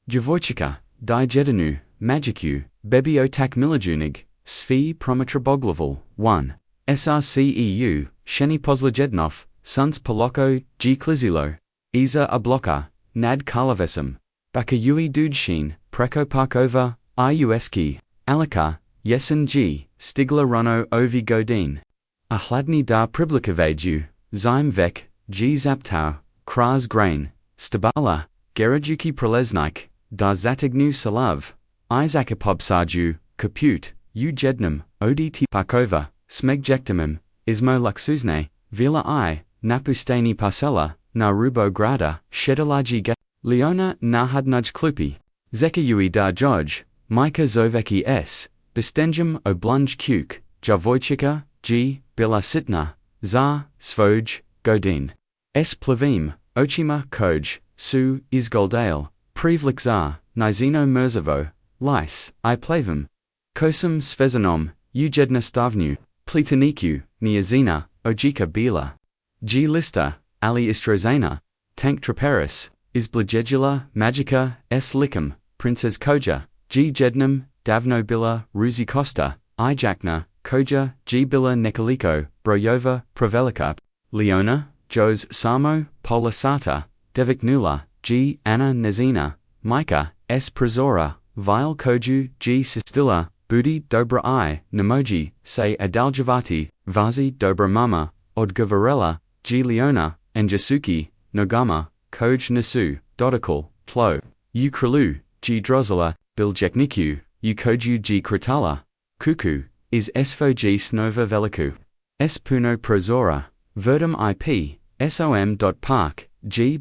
Djevojčica, daje jedinu, majicu, bebi, otac, milijunaš, promatra boglavol, 1. Srceu, sheni pozlajednov, suns poloko, klizilo, iza obloka, nad Karlovcem, bakayui dudšin, preko parkova, iuski, alika, jesenski, stigla runo ovi godin. A hladni da priblikavaju, zim vek, zaptau, kras grain, stabala, gerajuki proleznik, da zatignu salav, izakapobsaju, kaput, jednum, odt parkova, smegjektimum, ismo luxuzne, vila I, napustani parcela, na rubo grada, shedalaji ga, Leona nahadnuj klupi, zekayui da joj, Mika zoveki s, bistenjum oblunj kuk, Djevojčica, bila sitna, za, svoj, godin. S plavim, ochima koj, izgleda, privlik za, nizino merzovo, lis, I plavim. Kosum svezanom, jedna stavnu, plitaniku, niazina, ojika bila. Lista, ali istrozana, tank traperis, izgleda, magica, s likum, princess koja, jednum, davno bila, ruzi costa, jakna, koja, bila nekoliko, brojova, provelika, Leona, Jos samo, polasata, deviknula, Anna nezina, Mika, s prizora, vile koju, sistila, budi dobra I, nemoji, se adaljavati, vazi dobra mama, odgovorela, Leona, enjasuki, nogama, koj nesu, dodikal, tlo, krilu, drozela, biljekniku, koju kritala, kuku, is svo snova veliku. S puno prozora, verdum ip, som.park,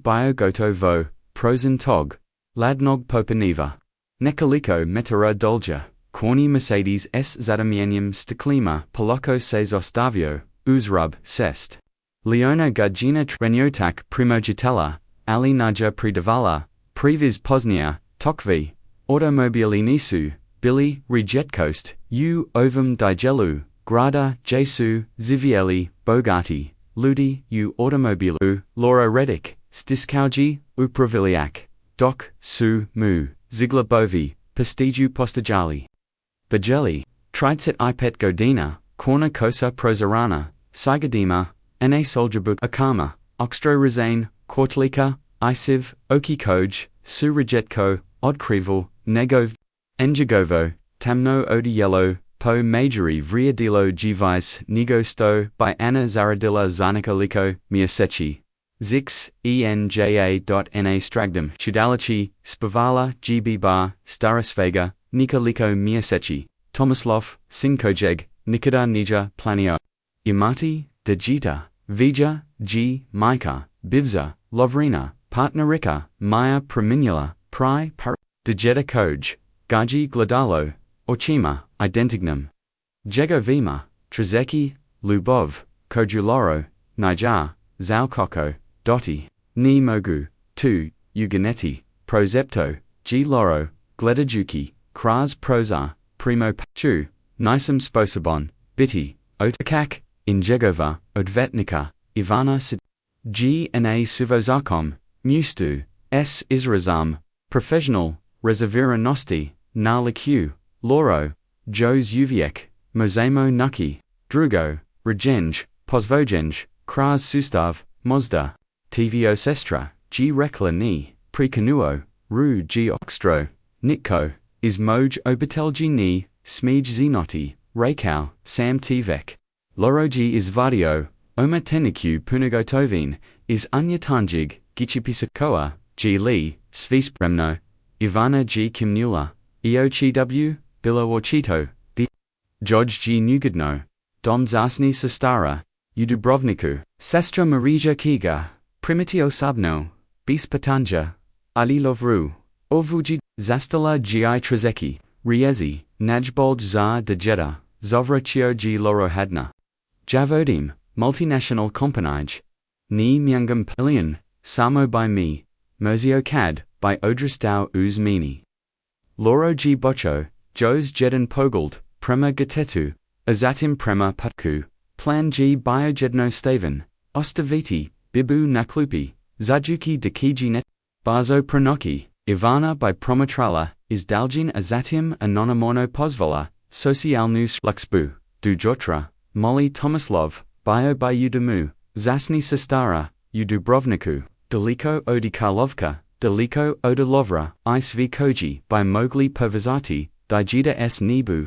biogoto vo, prozen tog, ladnog popaniva. Nekoliko metara dolja, korni Mercedes s zadamienium stiklima poloko se zostavio, uzrub, sest. Leona gudjina trenutku primogitela, ali naja pridavala, previz poznia, tokvi, automobili nisu, bili, rejetkost, ovum digelu, grada, jesu, zivieli, bogati, ludi, automobilu, Laura redik, stiskauji, upraviliak, dok, mu, zigla bovi, pastiju postajali. Bajeli, tridset ipet godina, korna kosa prozorana, sigadima, ne soljabuk akama, oxtro rezane, kortlika, isiv, oki koj, su rejetko, odkrivel, negov, enjagovo, tamno odiello, po majori vriadilo gvis nigosto by Anna Zaradilla Zarnikoliko, Miasechi. Zix, enja.na stragdum, Chudalici, Spavala, Bar, Starosvega, Nikoliko Miasechi, Tomaslov, Sinkojeg, Nikada Nija Planio. Imati, Djevojčica, Vija, Mika, Bivza, Lovrina, Partnerika, Maya Praminula, Djeda Koj, Gaji Gladalo, Ochima, Identignum. Jegovima, Trzeki, Lubov, Kojuloro, Nijar, Zaukoko, Doti, Ni Mogu, Tu, Uganeti, Prozepto, Loro, Gledajuki, Kras Proza, Primo Pachu, Nisam Sposabon, Biti, Otakak, Injegova, Odvetnika, Ivana Sid. Na Suvozakom, Mustu, S. Izrazam, Professional, Rezervira Nosti, Naliku, Loro, Jos Uviek, Mozemo Nuki, Drugo, Regenj, Pozvogenj, Kras Sustav, Mozda, Tvo Sestra, Rekla Ni, Prekanuo, Ru Oxtro, Nitko, Izmoj Obitelji Ni, Smij Zinoti, Rakau, Sam Tvek. Loroji Izvadio, Oma Teniku Punagotovin, is Anyatanjig, Gichipisakoa, Li, Svispremno, Ivana Kimnula, Eochw, Biloworchito, the George Nugidno, Dom Zasni Sestara, Udubrovniku, Sestra Marija Kiga, Primitio Sabno, Bispatanja, Ali Lovru, Ovuji, Zastala Trzeki, Riezi, Najbolj za Djeda, Zovrachio Lorohadna. Javodim, Multinational Kompanij. Ni Myungam Pilion, Samo by me, Merzio Kad, by Odrastau uz Mini. Loro Bocho, Jos Jedan Pogald, Prema Gatetu, Azatim Prema Putku, Plan Biojedno Staven, Ostaviti, Bibu Naklupi, Zajuki Dekiji Net, Bazo Pranoki, Ivana by promatrala, is daljin a zatim anonimono pozvala, socialnu sluxbu, Djevojčica, Molly Tomaslov, bio by Udamu, zasni sestara, u Dubrovniku, Daliko odi Karlovka, Daliko oda Lovra, I svi koji by Mogli Povazati, Djevojčica s Nebu.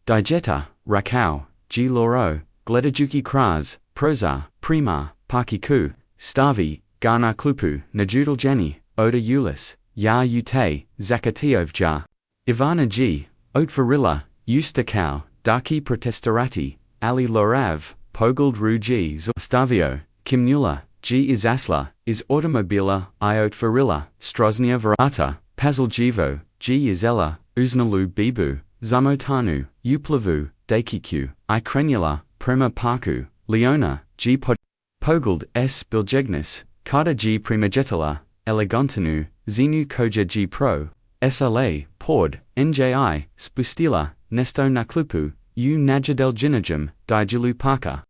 Djevojčica, Rakau, G Loro, Gledajuki Kraz, Proza, Prima, Parkiku, Stavi, Gana Klupu, Najudaljeni, Oda Ulis, Ya Ute, Zakatiovja. Ivana G, Otvarilla, Ustakau, Daki Protestarati, Ali Lorav, Pogald Ruji Stavio, Kimnula, G Izasla, is Automobila, I Otvarilla, Stroznia Varata, Pazaljivo, G Izela, Uznalu Bibu, Zamotanu, Uplavu, Dakiku, I Krenula, Prema Parku, Leona, G Pogald S Biljegnis, Kada G Primajetala, Elegantanu, Zinu Koja G Pro, SLA, Pord, NJI, Spustila, Nesto Naklupu, U Najadel Jinajum, Dijalu Parka.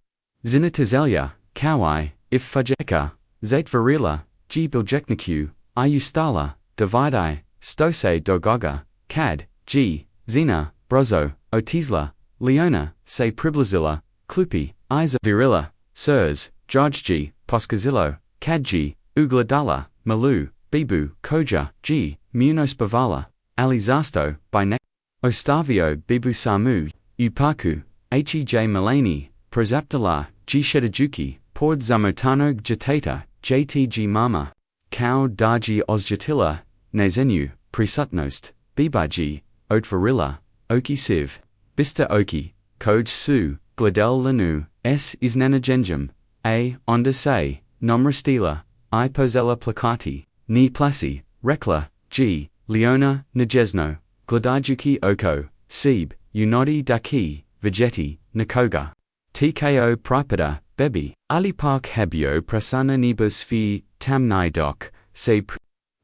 Zinatizelia, Kawai, If Fajeka, Zaitvarila, G Biljekniku, Iustala, Dividai, Stose Dogoga, Cad, G, Zina, Brozo, Otizla, Leona, Se Priblazilla, Klupi, Isa Virilla, Sirs, Georgi, Poskazillo, Kadji, Ugladala, Malu, Bibu, Koja, G, Munospavala, Alizasto, by Ne Ostavio Bibu Samu, Upaku, Hej Milani, Prozaptala, G Shedajuki, Pord Zamotano Jatata, JTG Mama, Kau Daji Ozjatila, Nezenu, Prisutnost, Bibaji, Otvarilla, Oki Siv, Bista Oki, Koj Su, Gladel Lanu, S Isnanagenjum, A Onda Se, Nomrastila, I Pozella Placati, Ni Plasi, Rekla, G, Leona, Najesno, Gladajuki Oko, Seb, Unodi Daki, Vegeti, Nikoga. TKO Pripada, Bebi, Ali Park Habio Prasana Nibus Fi, Tamnai Doc, Se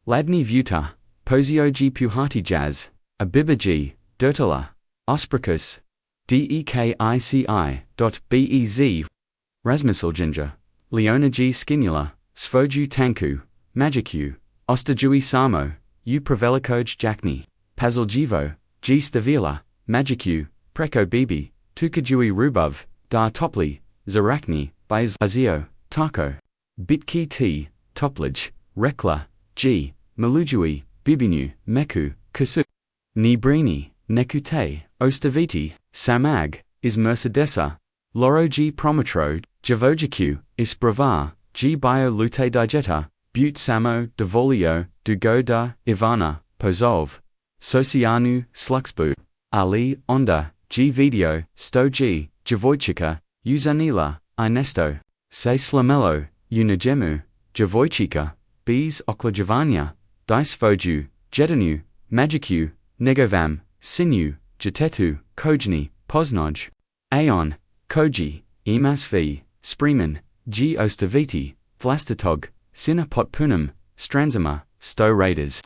Ladni Vuta, Pozioji Puhati Jazz, Abibaji, Dirtala, Ospricus, DEKICI.BEZ, Rasmusalginja, Leona G Skinula, Svoju Tanku, Magicu, Ostajui Samo, U Prevelikoj Jakni, Pazaljivo, G Stavila, Magicu, Preko Bibi, Tukajui Rubov, Dar Topli, Zarakni, Baiz Azio, Taco, Bitki T, Toplij, Rekla, G, Malujui, Bibinu, Meku, Kasu, Nibrini, Nekute, Ostaviti, Samag, is Mercedesa, Loro G Prometro, Djevojčica, Isprava, G Bio Lute Digeta, Butte Samo, Devolio, Dugoda, Ivana, Pozov, Socianu, Sluxbu, Ali, Onda, G Video, Sto G, Djevojčica, Uzanila, Inesto, Se Slamelo, Unajemu, Djevojčica, Bees Oklajavanya, Djevojčica, Jedinu, Magicu, Negovam, Sinu, Jatetu, Kojni, Poznoj, Aon, Koji, Imasvi, Spreeman, G Ostaviti, Vlastatog, Sina Potpunum, Stranzima, Sto Raiders.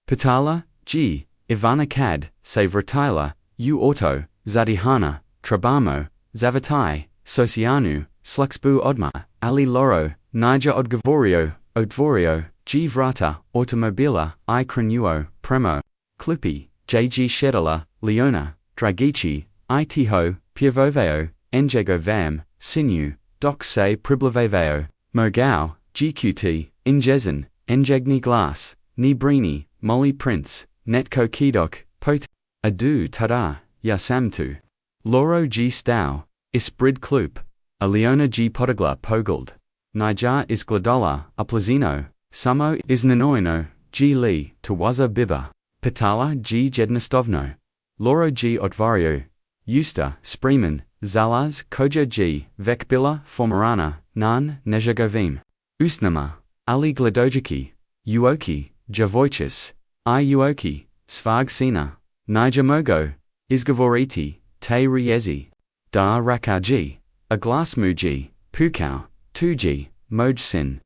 Patala, G, Ivana Kad, Save Ratila, U Auto, Zadihana, Trabamo, Zavatai, Socianu, Sluxbu Odma, Ali Loro, Niger Odgavorio, Odvorio, G Vrata, Automobila, I Krenuo, Premo, Klupi, JG Shedala, Leona, Dragici, Itiho, Pievoveo, Njego Vam, Sinu, Doc Se Priblaveveo, Mogao, GQT, Injezen, Njegni Glass, Nibrini, Molly Prince, Netko Kidok, Pot, Adu Tada, Yasamtu, Loro G Stau, Isprid Klup, Aleona G Potagla Pogald, Nijar Isgladola, Uplazino, Samo Isnanoino, G Li, Tawaza Biba, Patala G Jednestovno, Loro G Otvario, Usta, Spreeman, Zalaz, Koja G, Vekbila, Formarana, Nan, Nejagovim, Usnama, Ali Gladojiki, Uoki, Djevojčica, I Uoki, Svag Sina, Niger Mogo, Izgovoriti, Te Riezi, Da Rakaji, Aglasmuji, Pukau, Tuji, Mojsin,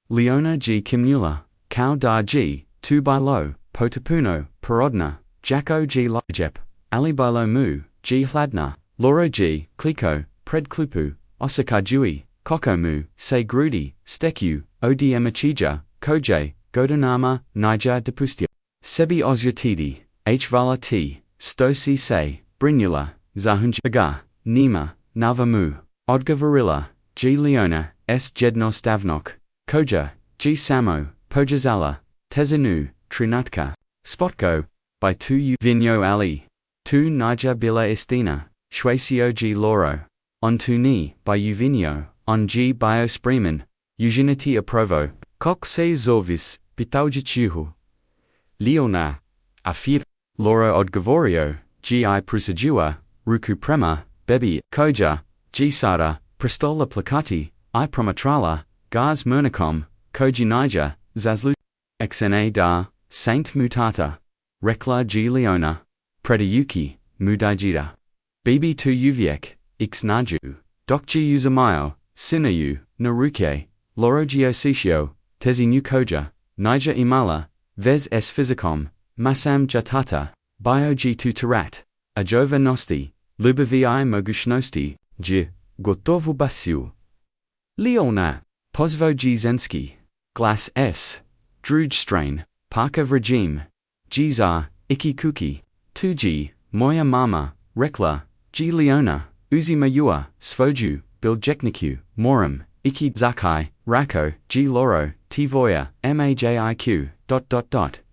Leona G Kimnula, Kau Da G, Tu Bilo, Potapuno, Porodna, Jako G Lojep, Ali Bilo Mu, G Hladna, Loro G, Kliko, Predklupu, Osakajui, Kokomu, Se Grudi, Steku, Odiemachija, Koje, Godanama, Niger Depustia. sebi ozjatidi, vala t, sto si se, brinula, zahunjaga, nima, navamu, odgovorila, g leona, s jedno stavnok, koja, g samo, pojazala, tezinu, trenutka, spotko, by tu u vinyo ali, tu nija bila istina, shwasio g loro, on tu ni, by u vinyo, on g bio spremen, uginity aprovo, kok se zorvis, pitaujichihu. Leona, afir, loro odgovorio, gi prusajua, ruku prema, bebi, koja, gi sada, prestola placati, I promatrala, gaz mernicom, koji nija, zazlu, xna da, saint mutata, rekla g leona, prediyuki, mudajida. Bebi tu uviek, ixnaju, dokji uzamayo, sinayu, naruke, loro geositio, tezi nu koja, nija imala, vez es physicom, masam jatata, bio g tu tarat, ajova nosti, lubavi mogushnosti, g, gotovu basiu. Leona, pozvo jesenski, glas s, druge strain, parkov regime, g za, iki kuki, tu g, moja mama, rekla, g leona, uzi mayua, svoju, biljekniku, moram, iki zakai, rako, g loro, tvoja, majiq,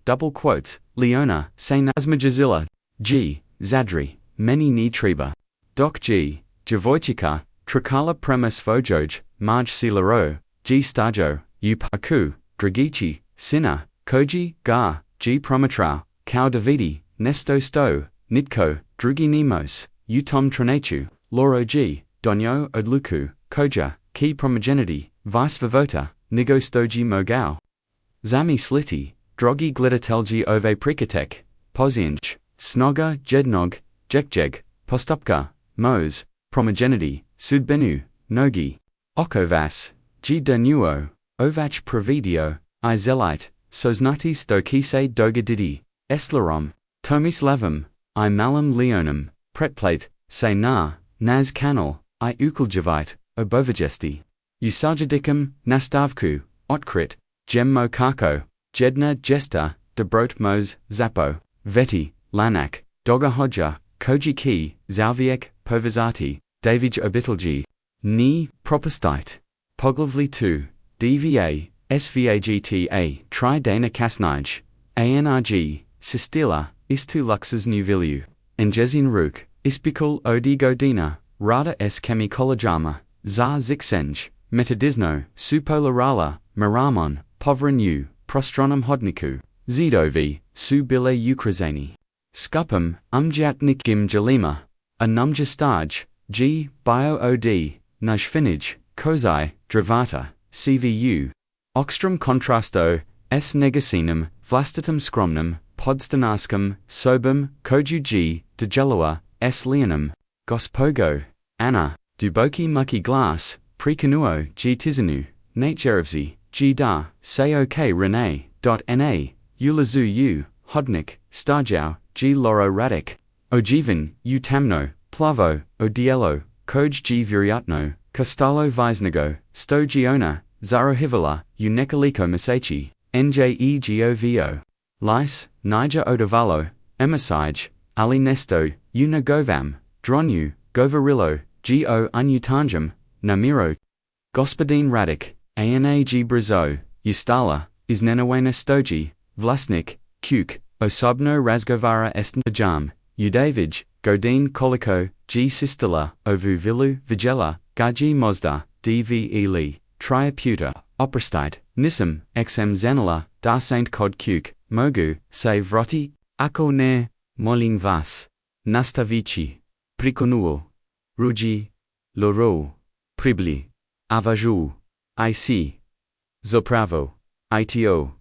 double quotes, leona, se nazmajazilla, g, zadri, meni ni treba. Doc g, Djevojčica, trakala prema svojoj, maj silaro, g stajo, upaku, dragici, sina, koji, ga, g promatra, kao davidi, nesto sto, nitko, drugi nemos, utom trenutku, loro g, donyo odluku, koja, ki promijeniti, vice vivota, nigo stoji mogao. Zami sliti, drogi gledatelji ove prikatek, pozienj, snoga jednog, jekjeg, postupka, mos, promijeniti, sudbinu, nogi, okovas, g danuo, ovach previdio, I zelite, soznati sto kise dogadidi, eslarom, tomis levam, I malam leonum, pretplate, se na, naz kanal, I ukaljavite, obovajesti, usajadicum, nastavku, otkrit, gemmo kako, jedna gesta, debrot mos, zapo, veti, lanak, dogahodja, koji ki, zalviek, povizati, davij obitalji, ni, propostite, poglavli tu, dva, svagta, tri dana kasnij, anrg, sistila, istu luxus nuvilju, enjezin ruk, ispikul odigodina, rada s chemicolajama, za zixenj, metadizno, supolarala, maramon, povranju, prostronum hodniku, zidovi, su bile ukrazani. Skupum, umjatnik gim jalima, a numjastaj, g, bio od, nujfinij, kozai, dravata, cvu. Oxtrum contrasto, s negacinum, vlastatum scromnum, podstanascum, sobum, koju g, degelua, s leonum, gospogo, anna, duboki mucky glass, prekanuo, g tizanu, naturevzi, g da, say ok rene, na, ulazu u, hodnik, starjau, g loro radik, ojivan, u tamno, plavo, odielo, koj g viriatno, costalo visnego, sto giona, zarohivala, unekaliko masechi, njegovo. Lice, nija odavalo, emisij, ali nesto, unagovam, dronu, govarillo, go unutanjum, namiro. Gospodin radik, anag brazo, ustala, iznenawena stoji, vlasnik, kuk, osobno razgovara estnajam, udavij, godin koliko, g sistila, ovu vilu, vigela, gaji mozda, dve li, triaputa, oprostite, nisam, xm zanila, da saint kod kuk, mogu, se vroti, ako ne, molin vas, nastavici, prikonuo, ruji, loro, pribli, avaju, ic, zopravo, ito,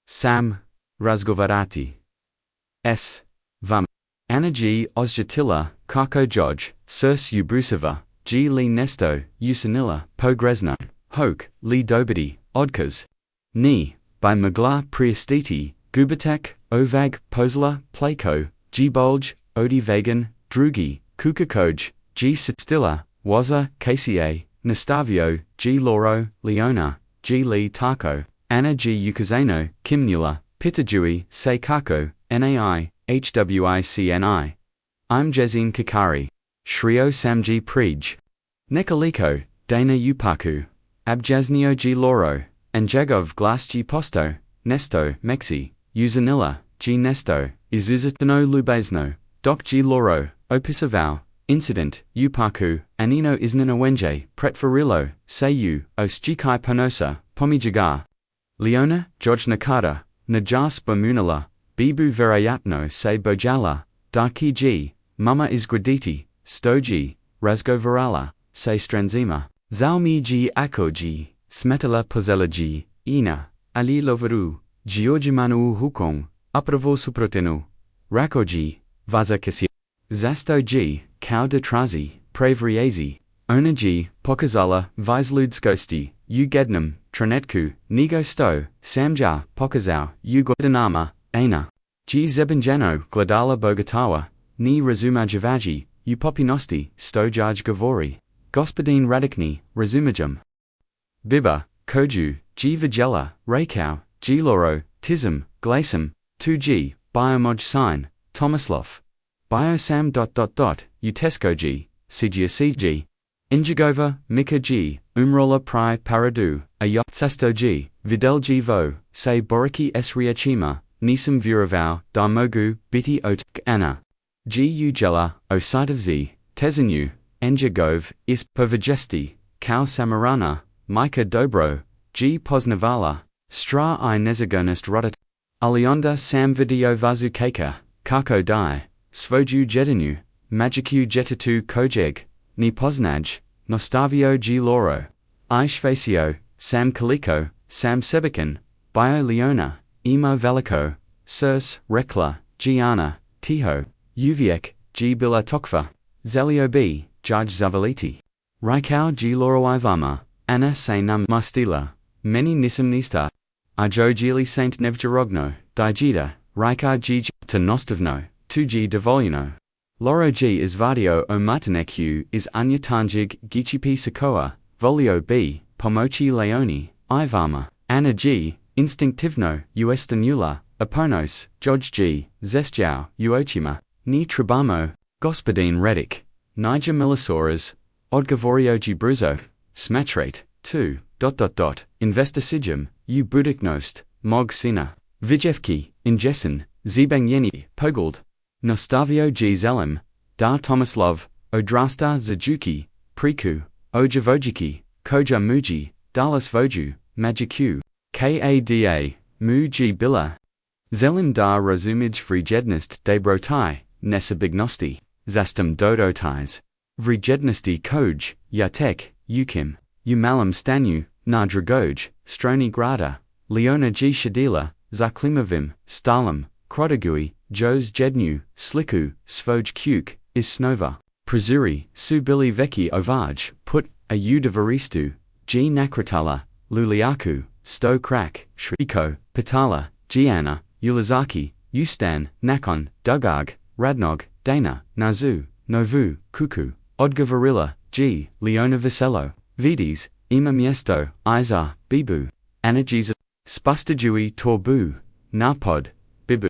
sam, razgovarati, s, vam, anagi ozjatila, kako joj, surs ubrusava, g li nesto, usanila, pogrezno, hoke, li dobidi, odkaz, ni, by magla priestiti, gubatek, ovag, posla, plako, g bulge, odi vegan, drugi, kukakoj, g stila, waza, kca, nastavio, g loro, leona, g li taco, anna g ukazano, kimnula, Pitajui, se kako, nai, hwicni. I'm Jezin Kakari. Shrio Samji Prij. Nekaliko, Dana Upaku. Abjaznio G Loro, and Jagov Glas G Posto, Nesto, Mexi, Uzanilla, G Nesto, Izuzatano Lubezno, Doc G Loro, Opisavau, Incident, Upaku, Anino Isnanawenje, Pretfarillo, Seyu, Osjikai Panosa, Pomijagar. Leona, George Nakada, Najas Bomunala, Bibu Verayatno Se Bojala, Darki G, Mama Izgraditi, Stoji, Razgo Varala, Se Stranzima, Zaumi G Akoji, Smetala Pozela G, Ina, Ali Lovaru, Giorgimanu Hukong, Aprovo Suprotenu, Rakoji, Vaza Kasi, Zasto G, Kau de Trazi, Pravriazi, Ona G, Pokazala, Vizludskosti, Ugednam, Trenetku, Nigo Sto, Samja, Pokazau, Ugodinama, Aina. G Zebanjano, Gladala Bogatawa, Ni Razuma Javaji, Upopinosti, Stojaj Gavori, Gospodin Radikni, Razumajum. Biba, Koju, G Vigela, Rakau, G Loro, Tism, Glacium, 2G, Biomoj Sign, Tomaslov. Biosam. Utesko G, Sigia G. Injigova, Mika G, Umrola Pri Paradu, Ayot Sasto G, Videl G Vo, Se Boriki Esriachima, Nisam Vuravau, Darmogu, Biti Otak Anna. G Ugela, Osite of Z, Tezinu, Enjagov, Is Povajesti, Kau Samarana, Mika Dobro, G Poznavala, Stra I Nezagonist Rodat. Alionda Sam Video Vazu Keka, Kako Dai, Svoju Jedinu, Magiku Jetatu Kojeg, Ni Poznaj, Nostavio G Loro, I Shvacio, Sam Kaliko, Sam Sebakan, Bio Leona, Emo Veliko, Sirs, Rekla, Gianna, Tiho, Uviek, G Bila Tokva, Zelio B, Judge Zavaliti. Raikau G Loro Ivama, Anna Se Num Mastila, Many Nisam Nista. Ijo Gili Saint Nevjarogno, Dijida, Raikar G Tanostovno, 2G Devolino. Loro G Isvadio o Martineku is Anya Tanjig Gichipi Sakoa, Volio B, Pomochi Leoni, Ivama, Anna G, Instinctivno, Uestanula, Aponos, George G, Zestjao, Uochima, Ni Tribamo, Gospodin Redik, Niger Milisoras, Odgavorio G Bruzo, Smatrate, 2, Investisigum, U Budiknost, Mog Sina, Vijevki, Injessen, Zibang Pogald, Nostavio G Zelim, Dar Tomaslov, Odrasta Zajuki, Priku, O Djevojčiki, Koja Muji, Dalas Voju, Magiku, Kada, Mu G Bila. Zelim Dar Razumij Vrijednost Dabrotai, Nesabignosti, Zastam Dodotais. Vrijednosti Koj, Yatek, Ukim, Umalam Stanu, Nadragoj, Stroni Grada, Leona G Shadila, Zaklimovim, Stalim, Krodagui, Jos Jednu, Sliku, Svoj Kuk, Isnova, Prizuri, Subili Veki Ovaj, Put, Ayu Devaristu, G Nakratala, Luliaku, Sto Krak, Shriko, Pitala, Gianna, Ulazaki, Ustan, Nakon, Dugag, Radnog, Dana, Nazu, Novu, Kuku, Odgavarilla, G, Leona Visello, Vides, Ima Miesto, Izar, Bibu, Anajiza, Spustajui Torbu, Narpod, Bibu.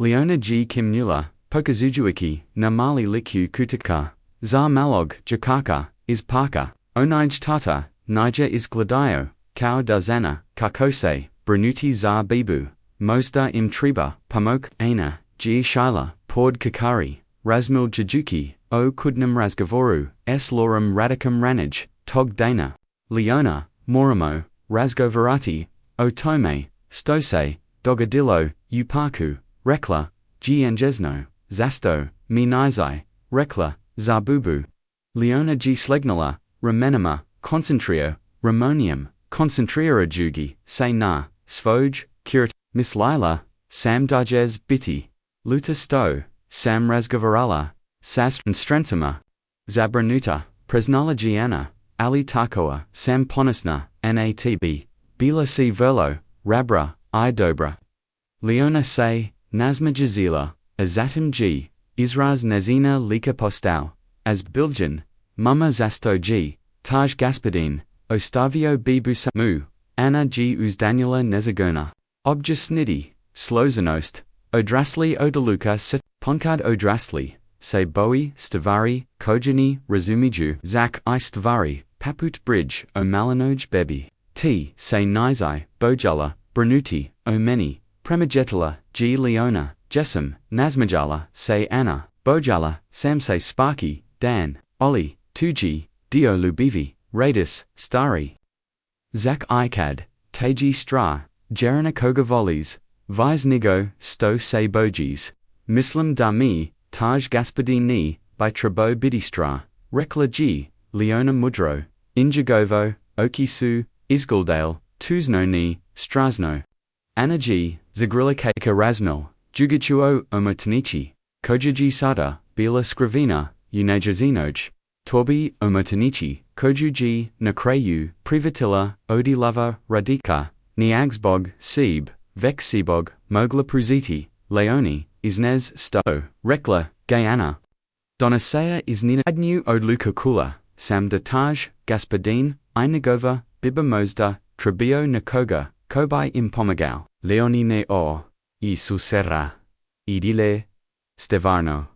Leona G Kimnula, Pokazujuiki, Namali Likyu Kutaka, Zar Malog, Jakaka, Ispaka, Onij Tata, Niger Izgledayo, Kau Dazana, Kakose, Brunuti Zar Bibu, Mosda Im Triba, Pamok, Aina, G Shaila, Pord Kakari, Razmil Jajuki, O Kudnam Razgavoru, S Loram Radicum Ranij, Tog Dana, Leona, Morimo, Razgovarati, O Tome, Stose, Dogadillo, Upaku, Rekla, G Anjesno, Zasto, Minizai, Rekla, Zabubu. Leona G Slegnala, Ramenima, Concentrio, Ramonium, Concentriera Jugi, Se Na, Svoj, Kirit, Miss Lila, Sam Dajes Biti, Luta Sto, Sam Razgovarala, Sas and Strensima, Zabranuta, Presnala Gianna, Ali Tarkoa, Sam Ponisna, Natb, Bila C Verlo, Rabra, I Dobra. Leona Se, Nazma Jazila, Azatim G, Izraz Nazina Lika Postal, As Biljan, Mama Zasto G, Taj Gaspadin, Ostavio B Busamu, Anna G Uzdanula Nezagona, Obja Snidi, slozanost, odrasli odeluka set, ponkad odrasli, se boi, stavari, kojani, razumiju, zak I stavari, paput bridge, o malinoj bebi, t, se nizai, bojala, branuti, o meni, premajetala, g leona, jesam, nazmajala, se anna, bojala, samse sparky, dan, oli, 2g, dio lubivi, radis, stari. Zak ikad, teji stra, jerana kogavolis, vis nigo, sto se bojis, mislam da mi, taj gaspadin ni, by trabo bidistra, rekla g, leona mudro, injagovo, okisu, izgaldale, tuzno ni, strasno. Anna g, zagrilakeka razmil, jugachuo omotanichi, kojiji sada, bila scrivina, unajazinoj, torbi omotanichi, kojuji, nakreyu, privatilla, odi lava, radika, niagsbog, seb, vex sebog, mogla pruziti, leoni, isnez, sto, rekla, gayana. Donasea isnina adnu odluka kula, sam dataj, gaspadin, inagova, biba mozda, trebio nakoga, kobai impomagao, leoni ne o, I susera, idile, stevarno.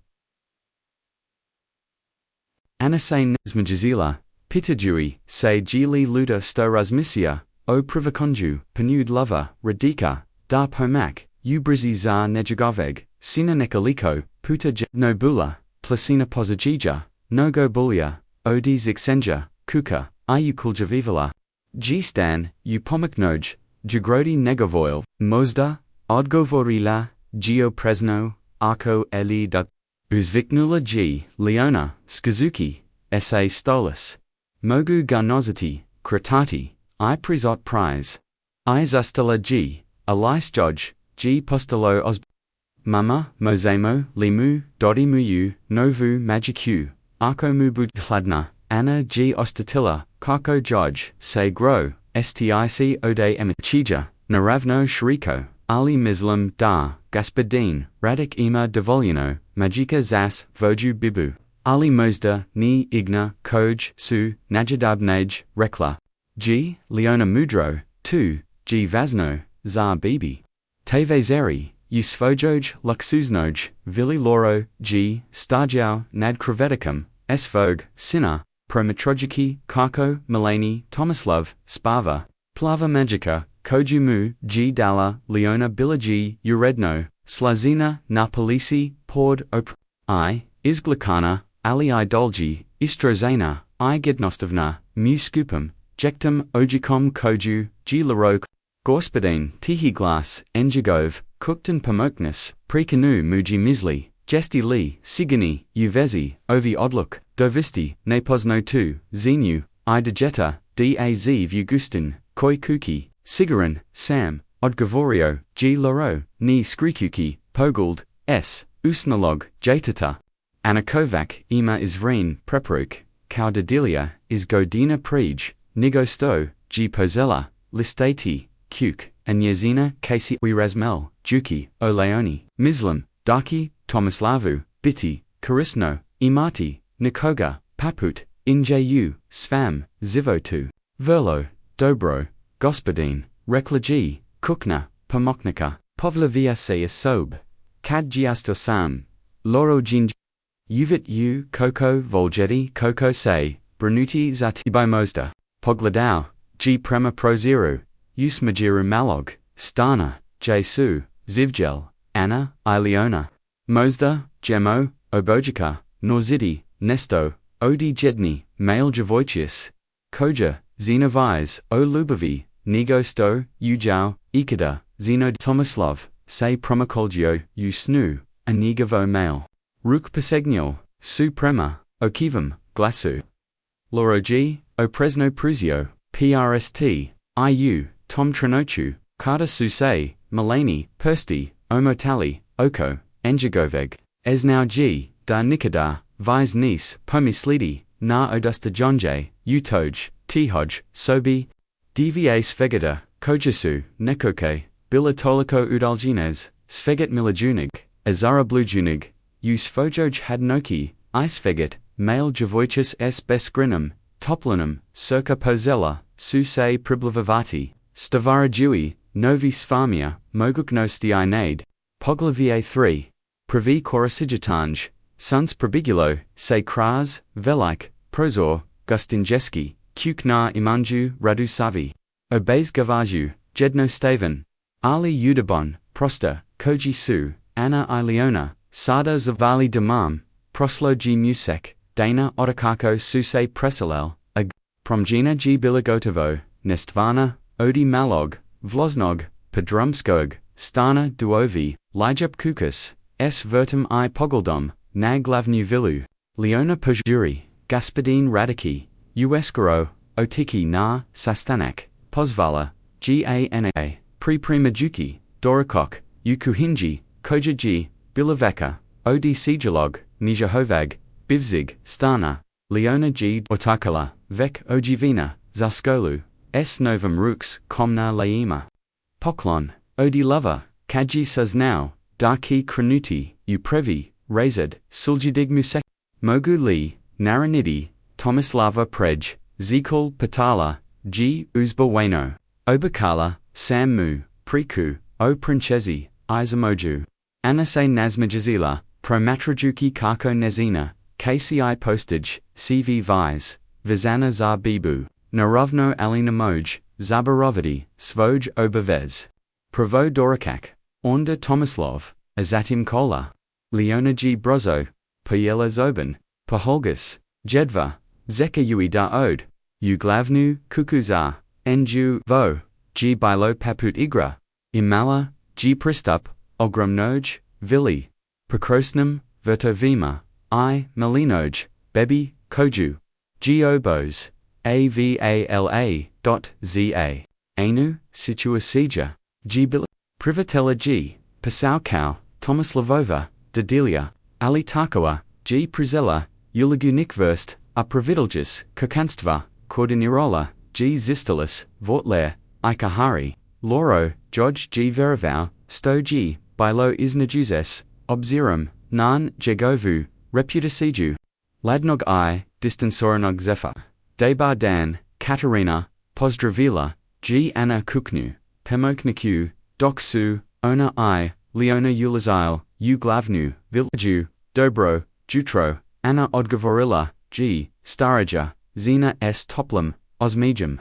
Anasane nesmajazila, pitajui, se gili luda sto razmisia, o privakonju, penude lover, radika, da pomak, ubrizi za nejagoveg, sina nekaliko, puta nobula, placina pozajija, nogo bulia, odi zixenja, kuka, iukuljavivala. G-stan, upomiknoj, jagrodi negovoil, mozda, odgovorila, geo presno, arco eli da. Uzviknula g, leona, skazuki, sa stolas. Mogu garnozati, kratati, I prizot prize. I zastala g, alais joj, g postolo os. Mama, mozemo, limu, dodimuyu, novu magicu, arco mubu hladna, Anna g ostatilla, kako joj, se gro, stic ode emichija, naravno shriko, ali mislam da, gaspadin, radik ima devolino, magika zas, voju bibu, ali mozda, ni igna, koj, su, najadab naj, rekla. G, leona mudro, 2, g vazno, za bebi. Teve zeri, usfojoj, luxuznoj, vili loro, g, stagiao, nad kreveticum, svog, sina, promatrojiki, kako, milani, tomaslov, spava, plava magica, kojumu, g dala, leona bilagi, uredno, slazina, napolisi, pord, I, izglakana, ali I dolgi, istrozana, I gednostovna, mu skupum, jektum, ojikom koju, g larok, gorspadin, tihi glass, enjagov, cooktan pomoknus, prekanu muji misli, jesti li, sigani, uvezi, ovi odluk, dovisti, nepozno tu, zenu, I digeta, daz vugustin, koi kuki, sigaran, sam, odgovorio, g laro, ni skrikuki, poguld, s, usnalog, jatata. Anakovac, ima izvreen, prepruk, kaudadilia, is godina prij, nigosto, g pozella, listati, kuk, anyezina, kasi wirasmel, juki, o leoni, mislam, daki, tomaslavu, biti, karisno, imati, nikoga, paput, inju, svam, zivotu, verlo, dobro, gospodin, reklaji, kukna, pomoknika, povlavia se asob, kad giastosam, loro jinj. Uvit u, koko, volgeti, koko se, branuti zati by mozda, pogladao, g prema proziru, us majiru malog, stana, jesu, zivgel, Anna, Ileona, mozda, gemo, obojika, norzidi, nesto, odi jedni, male Djevojčica, koja, zenoviz, o lubavi, nigosto, ujao, ikada, zeno tomaslov, se promokolgio, u snu, anigavo male. Ruk posegnio, su prema, okivam, glasu. Loro g, o presno pruzio, prst, iu, tom trenochu, kada su se, milani, persti, omotali, oko, enjagoveg. Esnau g, da nikada, vis nis, pomislidi, na odusta jonje, utoj, tihoj, sobi. Dva svegada, kojasu, nekoke, bilatoliko udalginez, sveget milajunig, azara blujunig. Us fojoj hadnoki, isveget, male Djevojčica s beskrinum, toplinum, circa pozella, su se priblavavati, stavara jui, novi sfarmia, moguknosti I nade, poglavie 3. Pravi korasigitanj, suns probigulo, se kras, velik, prozor, gustinjeski, kuk na imanju, radu savi. Obeys gavaju, jedno staven. Ali udabon, prosta, koji su, Anna I Leona, sada zavali damam, proslo g musek, dana otakako suse presalel, ag, promjena g biligotovo, nestvana, odi malog, vloznog, podrumskog, stana duovi, lijup kukus, s vertum I pogoldom, na glavnu vilu, Leona pojuri, gaspadine radiki, ueskaro, otiki na, sastanak, pozvala, gana, primajuki, dorakok, ukuhinji, kojaji, bilaveka, od sijalog, nijahovag, bivzig, stana, Leona g otakala, vek ojivina, zaskolu, s novum rux, komna laima. Poklon, odi lover, kaji saznau, darki kranuti, uprevi, razed, suljidig musek, mogu li, naranidi, tomislava prej, zikul patala, g uzbaweno, obakala, sammu, priku, o princezi, izamoju, anase nazmajazila, promatrajuki kako nezina, kci postage, cv vise, vizana za bibu, narovno alina moj, zabarovidi, svoj obavez. Pravo dorakak, onda tomislov, azatim kola, Leona g brozo, pojela zoben, poholgus, jedva, zeka ui da od, uglavnu, kukuza, enju vo, g bilo paput igra, imala, g pristup, ogromnoj, vili, prokrosnum, vertovima, I malinoj, bebi, koju, g obos, avala, za, anu, situasija, g bil, privatella g, pasaukow, Tomislavova, Dedelia, Ali Tarkowa, G. Prizella, Ulagunikverst, a Pravidalgis, Kokanstva, Koordinirola, G. Zistalis, Vortler, Ikahari, Loro, George G. Veravau, Sto G. Bilo Isnajuzes, Obzirum, Nan, Jegovu, Reputasiju, Ladnog I, Distansoranog Zephyr, Debar Dan, Katarina, Pozdravila, G. Anna Kuknu, Pemokniku, Doksu, Ona I, Leona Ulazile, Uglavnu, Vilju, Dobro, Jutro, Anna Odgovorilla, G. Staraja, Zena S. Toplum, Osmijum.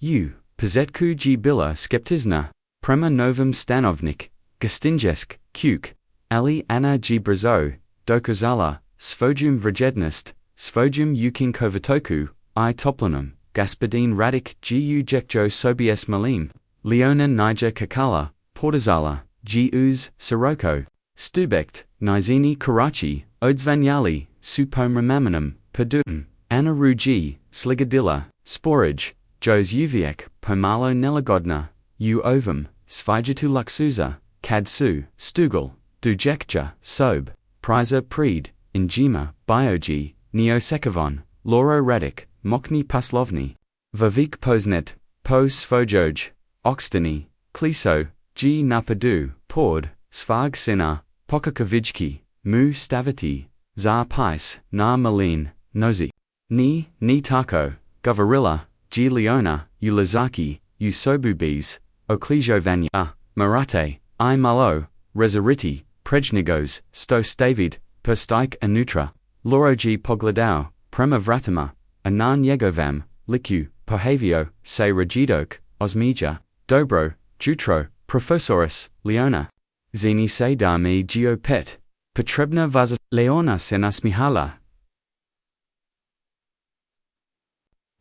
U. Pozetku G. Bila Skeptizna, Prema Novum Stanovnik, Gastinjesk, Kuk, Ali Anna G. Brazo, Dokazala, Svojum Vrajednist, Svojum Ukin Kovatoku, I. Toplanum, Gaspadine Radik Gu Jekjo Sobies Malim, Leona Niger Kakala, Portazala, G. Uz, Siroko, Stubekt, Nizini Karachi, Odzvanyali, Supomramamanum, Padum, Anna Ruji, Sligadilla, Sporage, Jos Uviek, Pomalo Nelagodna, U Ovum, Svijatu Luxuza, Kadsu, Stugal, Dujekja, Sob, Priza Pred, Injima, Biogi, Neosekavon, Loro Radik, Mokni Paslovni, Vavik Posnet, Po Svojoj, Oxtani, Kliso, G. Napadu, Pord, Svag Sina, Pokakovijki, Mu Stavati, Zar Pais, Na Malin, Nozi, Ni Tako, Govarilla, G. Leona, Ulazaki, Usobubis, Oklejovanya, Marate, I Malo, Rezariti, Prejnigos, Sto Stavid, Perstike Anutra, Loro G. Pogladao, Prema Vratama, Anan Yegovam, Liku, Pohavio, Se Regidok, Osmija, Dobro, Jutro, Professorus, Leona. Zini se da mi geopet, Petrebna vaza, Leona senasmihala.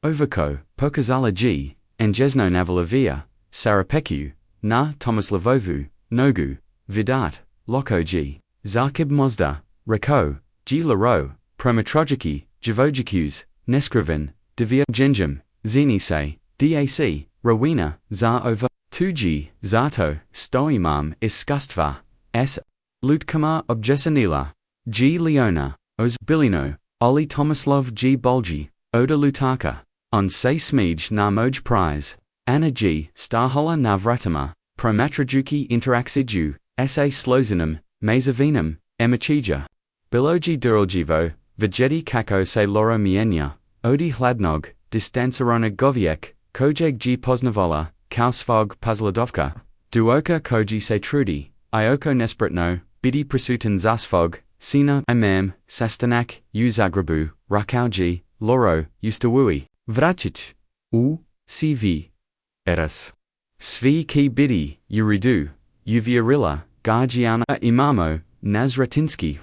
Ovako, Pokazala G, Enjesno Navalavia, Sarapeku, Na Tomislavovu, Nogu, Vidat, Loko G, Zarkib Mozda, Reko, G. Laro, Promatrojiki, Djevojčicus, Neskriven, Divya Genjum, Zini se, DAC, Rowena, Zar over. 2G, Zato, Stoimam Iskastva, S. Lutkama Objesanila, G. Leona, Oz. Bilino, Oli Tomislav G. Bolgi, Oda Lutaka, On Se Smij na Moj Prize, Anna G. Starhola Navratama, Promatrajuki Interaxiju, S.A. Slozinum, Mazavinum, Emachija, Bilogi Duraljivo, Vegeti Kako Se Loro Mienya, Odi Hladnog, Distancerona Goviek, Kojeg G. Poznavola, Kausvog Pazladovka, Duoka koji se trudi, ioko nespretno, biti prisutan zasvog, sina imam, sastanak, u Zagrebu, rakauji, loro, ustawui, vraćić, u, cv. Eras. Svi ki biti, uridu, uvjerila, gargiana imamo, nazratinski.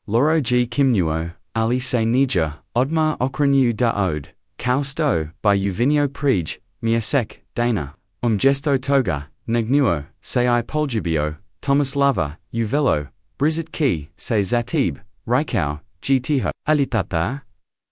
Loro g kimnuo, ali se nija, odmah okrenju da od, kao sto, by uvinio prij, mjesek, dana, gesto toga, negnuo, se I poljubio, Tomislava, uvelo, brizit ki, se zatib, rikau, g tiho, alitata,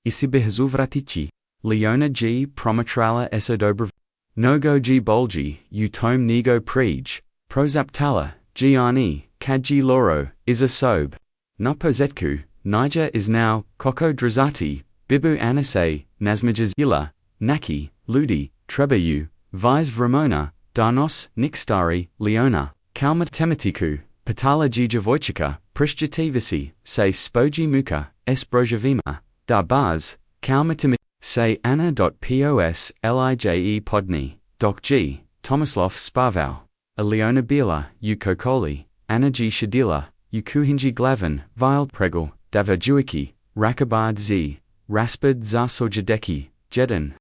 isibihzu vratici, Leona g promatrala esodobra. Nogo g bolgi, u tome nego prij, prozaptala, g ani, kad g loro, is a sob. Napozetku, Niger is now, koko drazati, bibu anase, nazmajas ila, naki, ludi, trebayu, vise vramona, danos, nikstari, leona, kalma tematiku, patala g Djevojčica, prishjativisi, se spoji muka, esbrojavima, da baz, kalma timi, se anna.pos lije podni, doc g, Tomislav spavau, a leona bila, u kokoli, anna g shadila, u kuhinji glavan, vile pregel, Djevojčica, rakabad z, raspad za sojadeki, jedan.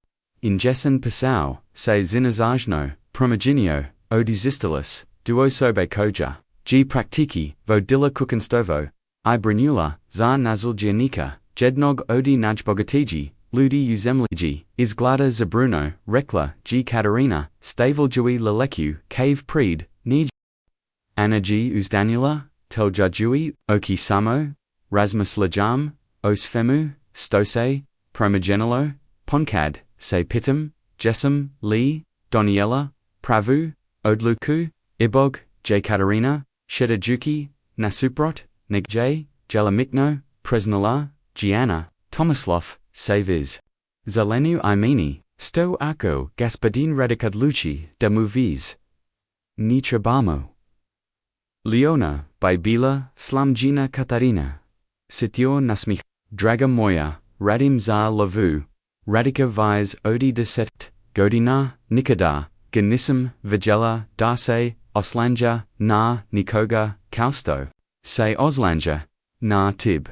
Injesan pasau, se zinazajno, promijenio, odizistalis, duosobe koja, g praktiki, vodila kukanstovo, I branula, za naziljanika, jednog odi najbogatiji, ludi uzemliji, izgleda za Bruno, rekla, g Katarina, staviljui laleku, cave pred, nij. Anna g uzdanula, teljajui, oki samo, Rasmus lajam, osfemu, stose, promijenilo, ponkad, se pitam, jesam, li, Doniela, pravu, odluku, ibog, j Katarina, shedajuki, nasuprot, negj, jelamikno, presnala, Gianna, Tomislav, Saviz. Zelenu imeni, sto ako, gaspadin radikadluci, de movies. Nitrabamo. Leona, by Bila, Slamjina Katarina. Sitio nasmich, Draga moja, Radim za lavu, Radika vise odi deset, Godina, Nikada, Ganissum, Vigela, Dase, Oslanja, Na, Nikoga, Kausto. Se Oslanja, Na Tib.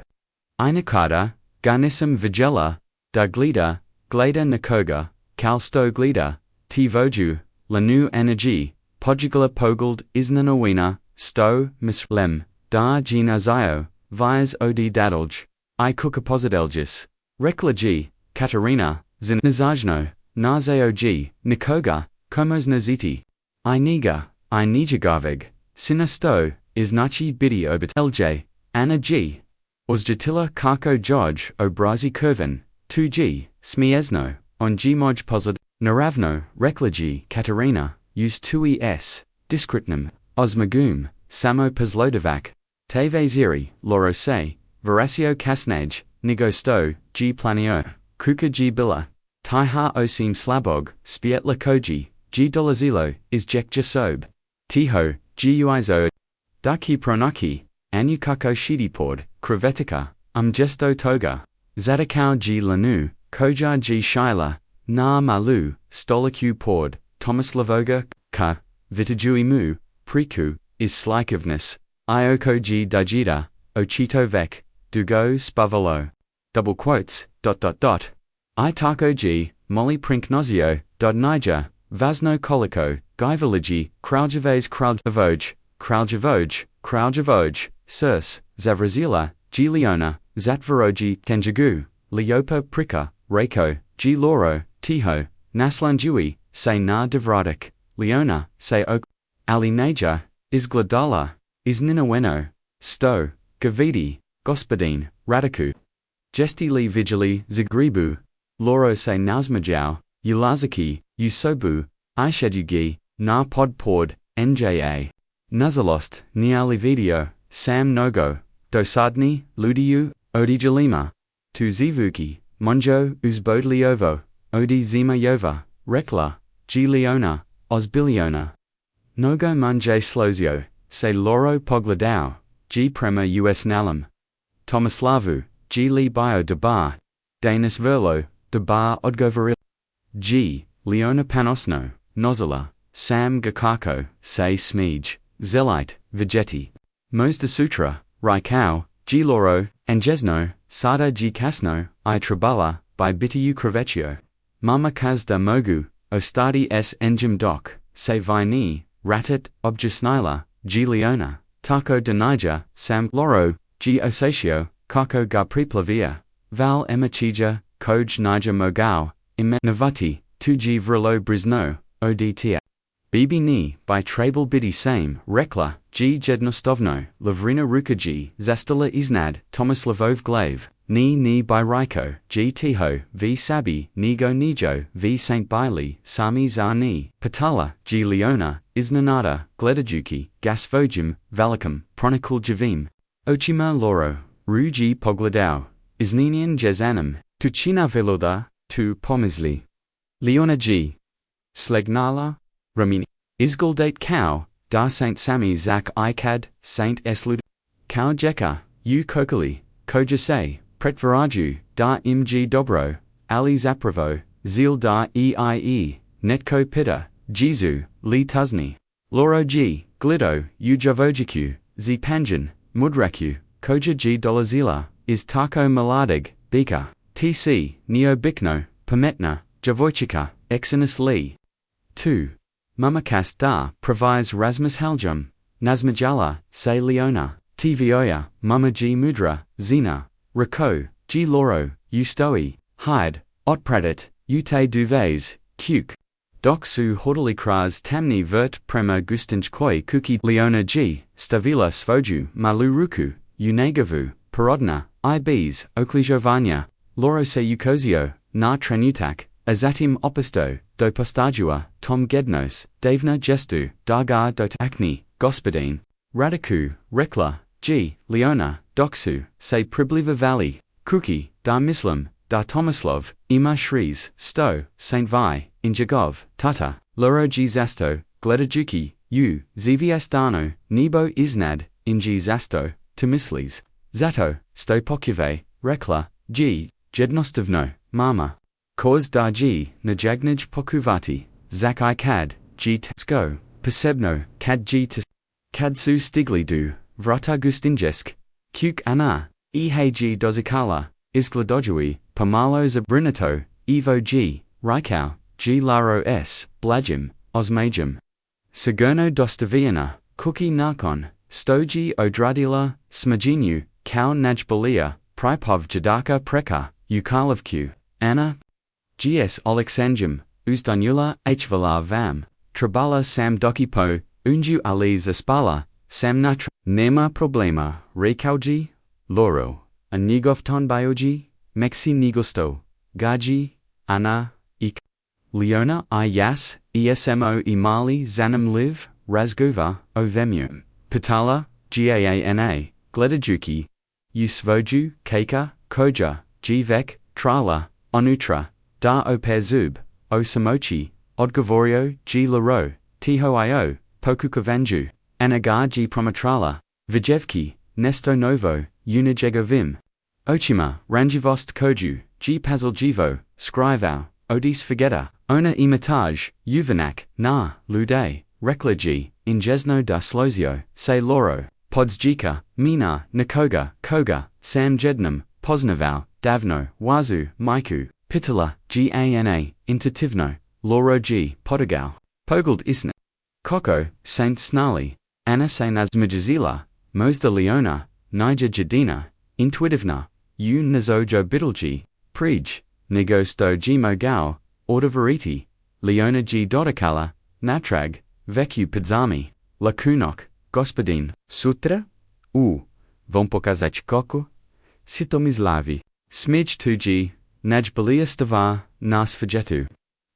Inakada, Ganissum Vigela, Da Glida, Gleda Nikoga, Kausto Glida, Tivoju, Lanu Energy, Pojigla Pogald Iznanowina, Sto, Mislem, Da Ginazio, Vise Odi Dadolj, I Kukapozidelgis, Rekla G, Katarina, Zinazajno, Nazeo G, Nikoga, Komos Naziti, I Niga, I Nijagaveg, Sinasto, Iznachi Bidi Obit LJ, Anna G. Ozjatila Kako Joj Obrazi Kurvan, 2G, Smiezno, on Gmoj Pozad, Naravno, Rekla G, Katarina, Use 2ES, Diskritnum, Osmagum, Samo Pazlodovac, Teve Ziri, Loro Se, Veracio Kasnaj, Nigosto, G Planio, Kuka G Bila, Taiha Osim Slabog, Spietla Koji, G Dolazilo, Izjek Jasob, Tiho, G Uizo, Daki Pronaki, Anukako Shidipord, Krevetika, Gesto Toga, Zadakau G Lanu, Koja G Shaila, Na Malu, Stolaku Pord, Tomislavoga, Ka, Vitajui Mu, Priku, is Slikovness, Ioko G Dajida, Ochito Vek, Dugo Spavolo. Double quotes, I Tako G, Molly Prinknozio, Niger, Vasno Koliko, Gaivaligi, Kraljaves Kraljavoj, Sirs, Zavrazila, G Leona, Zatvarogi, Kenjagu, Leopa Prika, Reiko, G Loro, Tiho, Naslanjui, Se Na Devradik, Leona, Se Ok, Ali Naja, Izgledala, Izninaweno, Sto, Gavidi, Gospodin, Radiku. Gesti li vigili, Zagribu, Loro se Nazmajau, Ulazaki, Usobu, Ishadugi, Na Podpord, Nja. Nazalost, Niali Video, Sam Nogo, Dosadni, Ludiu, Odi Jalima. Tu Zivuki, Monjo, Uzbodliovo, Odi Zima Yova, Rekla, G Leona, Ozbiliona. Nogo Manje Slozio, Se Loro Pogladao, G Prema US Nalam. Tomislavu, G Li Bio de Bar, Danis Verlo, de Bar Odgovaril. G. Leona Panosno, Nozala, Sam Gakako, say Smij, Zelite, Vegeti. Mosda Sutra, Raikau, G Loro, Angesno, Sada G Kasno, I Trabala, by Bitiyu Kravecchio. Mama Kazda Mogu, Ostadi S Engim Doc, say Vini, Ratit, Objasnila, G Leona, Taco de Niger, Sam Loro, G Osatio, Kako ga Preplavia, Val Emachija, Koj Niger Mogao, Imet Navati, 2G Vrilo Brizno, Odt. Bebi ni, by Trabal Bidi Same, Rekla, G Jednostovno, Lavrina Rukaji, Zastala Iznad, Thomas Lavov Glave, ni by Raiko, G Tiho, V Sabi, Nigo Nijo, V Saint Bailey, Sami Zani, Patala, G Leona, Iznanada, Gledajuki, Gasvojim, Valicum, Pronikul Javim, Ochima Loro, Ruji Pogladao, Izninian Jezanam, Tuchina Veloda, Tu Pomizli. Leona G. Slegnala, Ramini. Izgaldate Cow, Da Saint Sami Zak Ikad, Saint Eslud. Cow Jeka, U Kokali, Kojase, Pretvaraju, Da Img Dobro, Ali Zapravo, Zil Da Eie, Netko Pida, Jizu, Li Tuzni. Loro G. Glido, U Djevojčicu, Z Panjan, Mudraku, Koja G Dolazila, Is Tako Maladig, Bika, TC, Neo Bikno, Pametna, Djevojčica, Exinus Li. 2. Mamakas Da, Provis Rasmus Haljum, Nazmajala, Se Leona, Tvioya, Mama G Mudra, Zina, Rako, G Loro, Ustoi, Hyde, Otpradit, Ute Duves, Kuke. Doksu Hordalikras Tamni Vert Prema Gustinj Koi Kuki Leona G, Stavila Svoju, Maluruku, Unegavu, Porodna, IBs, Oklijovanya, Loro Se Ukozio, Na Trenutak, Azatim Opisto, Do Postadua, Tom Gednos, Davna Gestu, Dargar Dot Acne, Gospodine, Radiku, Rekla, G, Leona, Doksu, Se Pribliva Valley, Kuki, Da Mislam, Da Tomislov, Ima Shrees, Sto, Saint Vi, Injagov, Tata, Loro G Zasto, Gledajuki, U, ZVS Dano, Nebo Iznad, Inji Zasto, Tomislis, Zato, Sto Pokyve, Rekla, G, Jednostovno, Mama. Kors da G, Najagnij Pokuvati, Zak I Kad, G Tsko, Posebno, Kad G Tis, Kadsu Stiglidu, Vrata Gustinjesk, Kuk Ana, Ehg Dozikala, Izgladojui, Pomalo Zabrinato, Evo G, Raikau, G Laro S, Blajim, Osmajim. Sagerno Dostaviana, Kuki Narkon, Stoji Odradila, Smajinu, Kau Najbalia, Pripov Jadaka Preka, Ukalovku, Anna, GS Olexanjum, Uzdanula Hvalar Vam, Trabala Sam Dokipo, Unju Ali Zaspala, Sam Natra, Nema Problema, Rekauji, Loro, Anigofton Bioji, Mexi Nigosto, Gaji, Ana, Ik, Leona I Yas, ESMO Imali Zanam Liv, Razguva, Ovemu, Patala, Gaana, Gledajuki, Usvoju, Keika, Koja, Gvek, Trala, Onutra, Da Opezub, Osamochi, Odgavorio, G Laro, Tihoio, Pokukavanju, Anagar G Promatrala, Vijevki, Nesto Novo, Unijegovim, Ochima, Ranjivost Koju, G Pazaljivo, Scrivau, Odis Fageta, Ona Imitaj, Uvanak, Na, Lude, Reklaji, Injesno da Slozio, Se Loro, Podzjika, Mina, Nikoga, Koga, Sam Jednam, Poznavau, Davno, Wazu, Maiku, Pitala, Gana, Intuitivno, Loro G, Podagau, Pogald Isna, Koko, Saint Snarly, Anna Sainazmajazila, Mosda Leona, Niger Jadina, Intuitivna, U Nazojo Biddlegi, Prij, Nigosto G Mogao, Ordavariti, Leona G Dodakala, Natrag, Veku Padzami, Lakunok, Gospodin, Sutra? Vão pokazać koko? Sitomizlavi, Smij 2G, Najbalia Stavar, Nas Fajetu.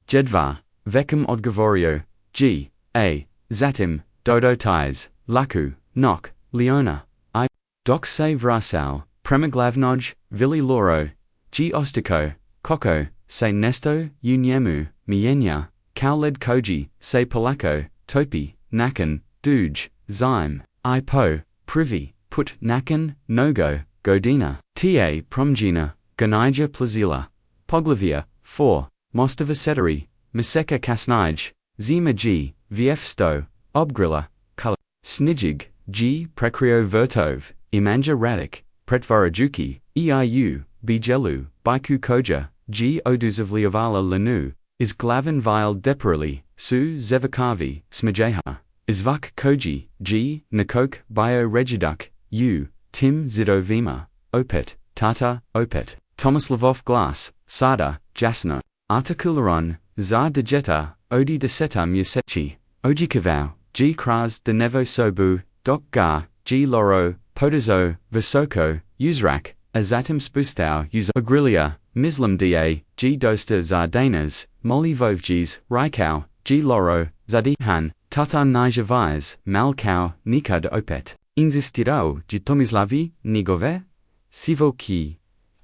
Jedva, Vekam Odgavorio, G, A, Zatim, Dodo Ties, Laku, Nok, Leona, I, Dok Se Vrasal, Premiglavnoj, Vili Loro, G Ostiko, Koko, Se Nesto, Unyemu, Mienya, Kauled Koji, Se Polako, Topi, Nakan, Duj, Zyme, I Po, Privy, Put Nakan, Nogo, Godina, Ta Promjina, Ganija Plazila, Poglavia, 4, Mostava Seteri, Miseka Kasnij, Zima G, vf sto, obgrilla, color, snijig, g prekrio vertov, imanja radik, pretvarajuki, eiu, bijelu, biku koja, g oduzavliavala lanu, is glavin vile deperali, su zevakavi, smajeha, izvak koji, g nakok bio regiduk, u, tim zidovima, opet, tata, opet, Tomislavov glass, sada, jasno, articularon, za dejeta, odi deseta musechi, ojikavau, g kras de nevo sobu, dok ga, g loro, potazo, visoko, uzrak, azatim spustau uz ogrilia, mislam da, g dosta za danas, moli vovjis, rikau, g loro, zadihan, tatan nijavais, malkau, nikad opet, inzistirau, g tomislavi, nigove, sivo ki,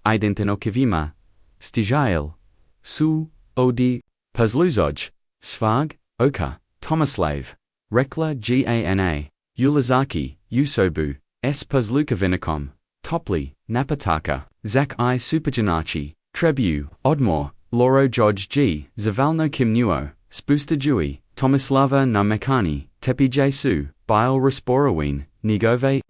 identinokivima, stijail, su, odi, pazluzoj, svag, oka, Tomislav, rekla gana, ulazaki, usobu, s pazlukavinikom, topli, napataka, zak I superjanachi, trebu, odmor, loro joj g, zavalno kimnuo, spustajui, Tomislava na mekani, tepi jesu, bile resporawin, nigove,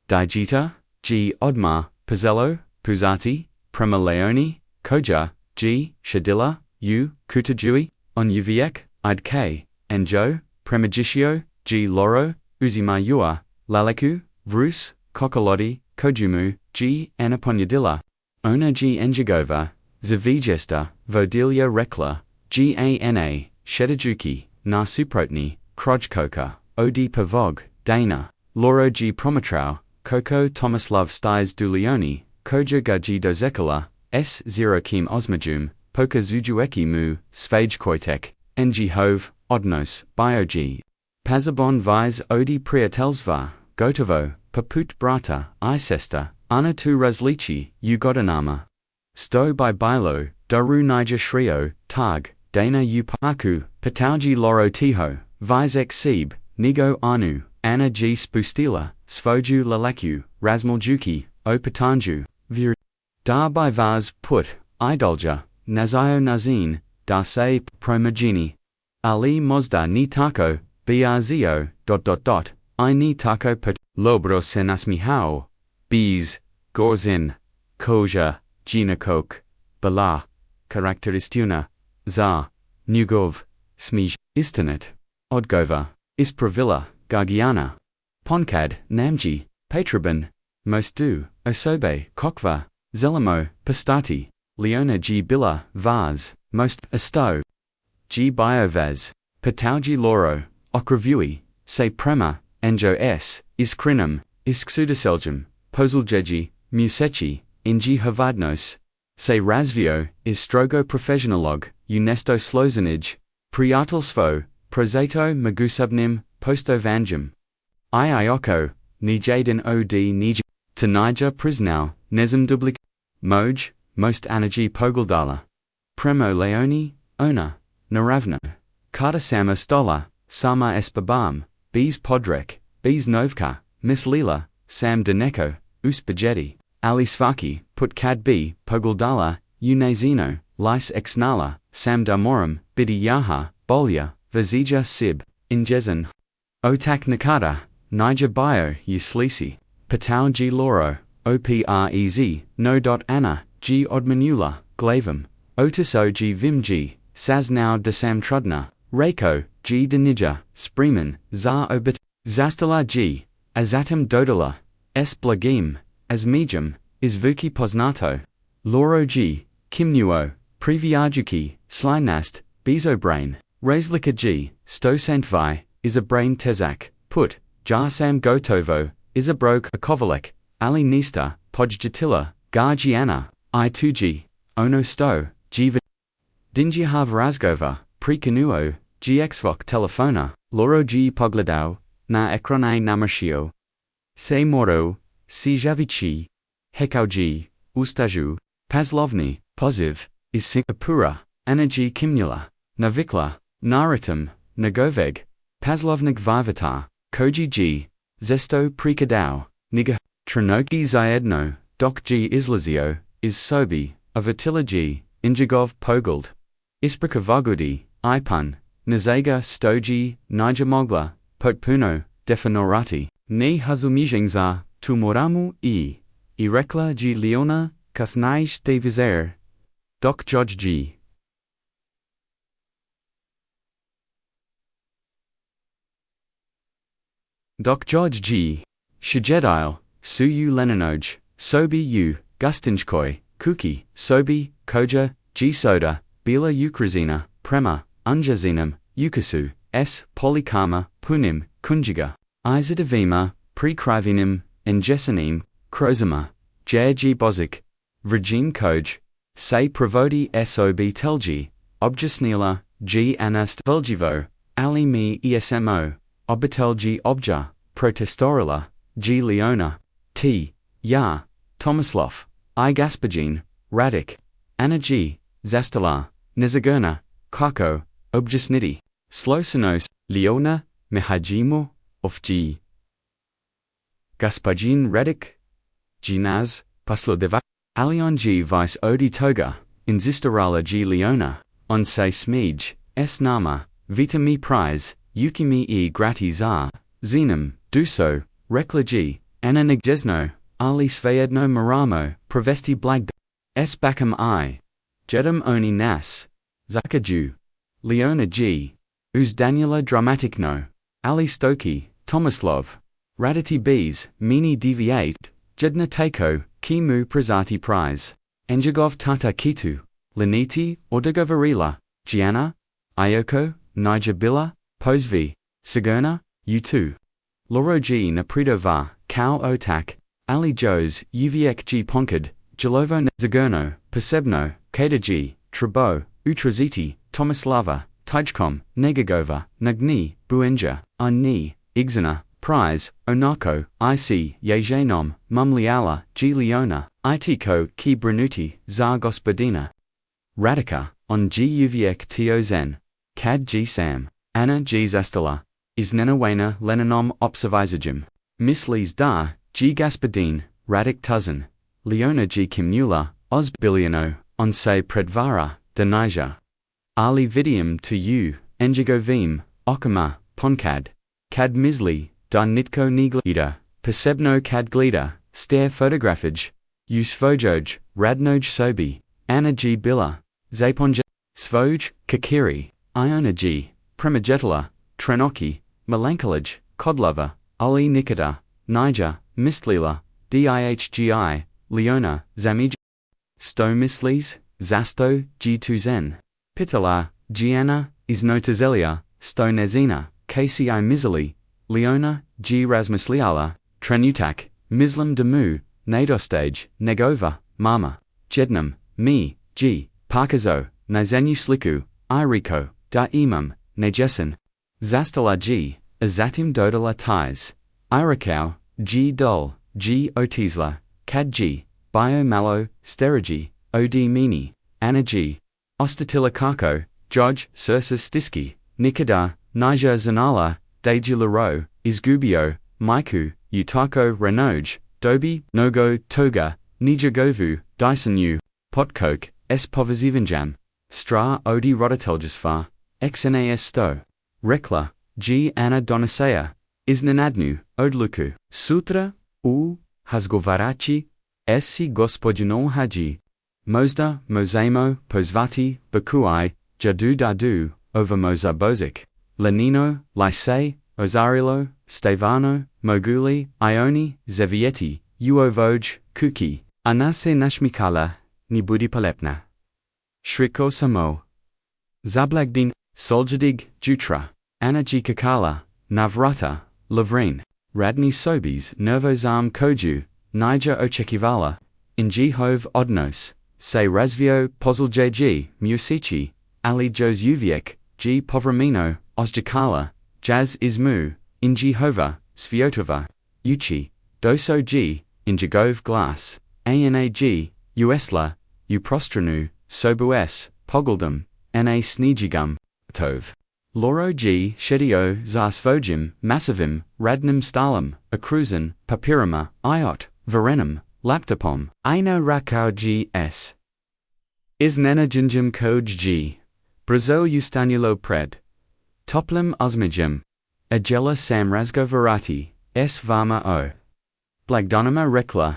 Djevojčica, g odmar, Pazzello, Puzati, Premaleoni, Koja, G, Shadilla, U, Kutajui, On Uviek, Id K, Enjo, Premagitio, G Loro, Uzimayua, Laleku, Vrus, Kokolodi, Kojumu, G Anaponyadilla, Ona G Enjigova, Zavigesta, Vodilia Rekla, G Ana, Shedajuki, Na Suprotni, Krojkoka, Od Pavog, Dana, Loro G Promatrau, Koko Tomislav Stais Dulioni, Koja Gaji Dozekala, S0 Kim Osmajum, Poka Zujueki Mu, Svage Koitek, Ng Hove, Odnos, Biogi. Pazabon Vise Odi Priatelsva, Gotovo, Paput Brata, Isesta, Ana tu Razlichi, Ugodanama. Sto by Bilo, Daru Nija Shrio, Tag, Dana Upaku, Patauji Loro Tiho, Vizek Seb, Nigo Anu, Anna G Spustila, Svoju Lalaku, Razmaljuki, O Patanju, Vir. Da by Vaz Put, Idolja, Nazio Nazin, Da Se Promagini. Ali Mozda Ni Tako, Brzio, I Ni Tako Pat, Lobro Senasmihao, Bees, Gorzin, Koja, Ginakok, Bala, Karakteristuna, Za, Nugov, Smij, Istanet, Odgova, Ispravilla, Gargiana, Ponkad, Namji, Patrabin, Mostu, Osobe, Kokva, Zelamo, Pastati, Leona G. Billa, Vaz, Most, Asto, G. Biovaz, Patauji Loro, Okravui, Se Prema, Anjo S, Iskrinum, Isksudaseljum, Pozuljeji, Musechi, Inji Havadnos, Se Razvio, Istrogo Professionalog, Unesto Slozenij, Priatelstvo, Prozato Magusubnim, Posto Vanjum. Ioko, Nijadin Od Nij, Tanija Prisnau, Nezem Dublik, Moj, Most Anaji Pogaldala. Premo Leoni, Ona, Naravno, Kardasama Stola, Sama Espabam, Bees Podrek, Bees Novka, Miss Lila, Sam Daneko, Uspageti, Ali Svaki, Putkad B, Pogaldala, Unazino, Lys Exnala, Sam Damorum, Bidi Yaha, Bolya, Vazija Sib, Injezan. Otak Nakada, Nija Bio, Uslisi, Patau G Loro, Oprez, No. Anna, G Odmanula, Glavum, Otis O G Vimg, Saznau Desam Trudna, Reiko, G Danija, Spreeman, Za Obit, Zastala G, Azatam Dodala, S Blagim, Asmejum, Izvuki Poznato, Loro G, Kimnuo, Priviajuki, Slynast, Bezobrain, Razlika G, Stosantvi, Izabrain Tezak, Put, Jarsam Gotovo, Izabrok Akovalek, Ali Nista, Podjatila, Gargiana, I2G, Ono Sto, Jiva Dinjihav Razgova, Prikanuo, Gxvok Telefona, Loro G Pogladau, Na Ekronai Namashio. Se Moro, Si Javici, Hekauji, Ustaju, Pazlovni, Poziv, Isik Apura, Anaji Kimnula, Navikla, Naritum, Nagoveg, Pazlovnik Vivatar, Koji G, Zesto Prikadau, Niga, Trinoki Zaedno, Dok G Izlazio, Is Sobi, Avatila G, Injigov Pogald, Isprika Vagudi, Ipun, Nizega stoji, nija mogla, potpuno, definorati, ni hazumijengza, tumoramu i rekla ji leona, kas naish de vizer. Dok Djevojčica. Dok Djevojčica. Shijedile, su u lenonoj, sobi u, gustinjkoj, kuki, sobi, koja, g soda, bila ukrazina, prema, unjazinam, ukasu, s, polikama, punim, kunjiga, izadavima, prekrivinim, enjesanim, krozima, g bozik, vrjin koj, se pravodi sob telji, objasnila, g anast veljivo, ali mi esmo, obitelji obja, protestorila, g leona, t, ja, Tomislav, I gaspagin, radik, Anna g, zastala, nezagurna, kako, objasniti, slosinos, leona, mihajimo, of g. Gaspagin radik, ginaz, paslodeva, alion g vice odi toga, inzistarala g leona, on se smij, s nama, vita mi prize, yuki mi e gratis a, zenum, duso, rekla g, Anna nigjesno, ali svejedno maramo, prevesti blagda, s bakam I, jedum oni nas, zakaju, leona g, uz Daniela dramatikno, ali stoki, Tomislav, raditi bs, mini deviate, jedna tako, ki mu prezati prize, enjagov tata kitu, leniti, ordogovarila, Gianna, Ioko, nija bila, posvi, sigurna, u2. Loro g naprido va, kao otak, ali jos, uviek g ponkad, jelovo zagurno, posebno, kada g, trabo, utraziti, Tomislava, tijkom, negagova, nagni, buenja, ni, igzana, prize, onako, ic, jejenom, mumliala, g leona, itko, ki brenuti, za gospodina. Radika, on g uviek tozen, kad g sam, Anna g zastala, iznenawena lenanom observizagim, mislis da, g gaspadin, radik tuzen, leona g kimnula, ozbiliano, on se predvara, danija. Ali vidium to u, enjagovim, okama, ponkad, kad misli, da nitko nije gleda, posebno kad gleda, stare photografage, u svojoj, radnoj sobi, Anna g bila, zaponja, svoj, kakiri, Iona g, premajetala, trenoki, melankolaj, kodlova, ali nikada, nija, mislila, dihgi, leona, zamij, sto mislis, zasto, g tuzen, pitala, Gianna, iznotazelia, sto nezina, kci mizali, leona, g razmisliala, trenutak, mislam demu, nadostage, negova, mama, jednam, mi, g, parkazo, nazanyu sliku, iriko, da imam, nejesan, zastala g, azatim dodala ties, irakau, g dol, g otizla, kad g, bio malo, sterigi, od mini, Anna g, ostatila kako, joj, sursus stiski, nikada, nija zanala, dejularo, izgubio, maiku, utako renoj, dobi, nogo, toga, nijagovu, dysonu, potkok, s povazivanjam, stra odi rodateljusfa, xnas sto, rekla, g Anna donisea, iznenadnu, odluku, sutra, hazgovarachi, si gospodino haji, mozda, mozamo, pozvati, bakuai, jadu dadu, over mozabozik, lenino, lise, ozarilo, stevano, moguli, ioni, zevieti, uovoj, kuki, anase nashmikala, ni budi palepna. Shriko samo. Zablagdin, soljadig, jutra, Anna g kakala, navrata, lavrin, radni sobis nervozam koju, nija očekivala, injihov odnos, se razvio pozlj musici, ali jos uviek, g povramino, ozjakala, jaz izmu, injihova, sviotova, uchi, doso g, injigov glass, anag, uesla, uprostranu, sobues, pogoldum, na snijigum, tov. Loro g shedio zasvojim, massivim, radnim stalum, akruzan, papirama, iot, verenum, laptopom, ino rakau gs. Iznenajinjim koj g. Brazo ustanilo pred. Toplim uzmijim. Agela sam razgovarati, s vama o. Blagdonima rekla.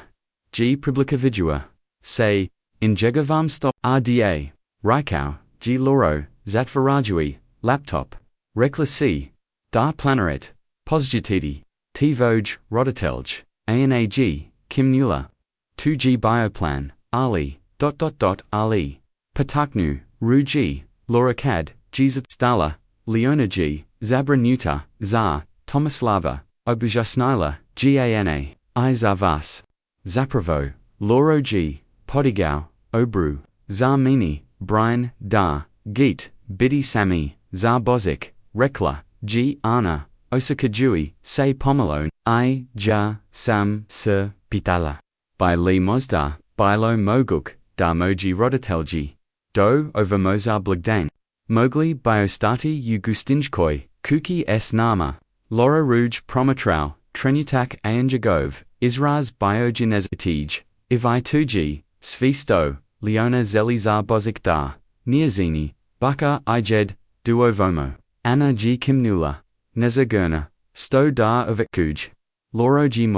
G publika vidua. Say, in jegovam stop rda. Rikau, g loro, zatvarajui, laptop. Rekla si. Da planaret. Pozjatidi. Tvoj, roditelj. Anag, Kim Nula. 2G bioplan, Ali. Ali. Pataknu, Ruji, Laura Cad, Jizat Stala, Leona G, Zabra Nuta, Zar, Tomislava, Obujasnila, Gana, Izavas. Zapravo, Loro G, Podigau, Obru, Zarmini, Brian, Da, Geet, Bidi Sami, Zarbozik, Rekla, G. Anna, Osakajui, Say Pomelo, I, Ja, Sam, Sir, Pitala. By Lee Mozdar, Bilo Moguk, Darmoji Roditelji. Do over Mozar Blagdane. Mowgli Biostati u Gustinjkoi, Kuki s Nama. Laura Rouge Promatrau, Trenutak Anjagov, Israz Biogenezatij, Ivi 2G, Svisto, Leona Zelizar Bozik Da, Niazini, Baka Ijed, Duovomo, Anna G. Kimnula, Nezagurna, Sto Da Ovekuj, Loro G.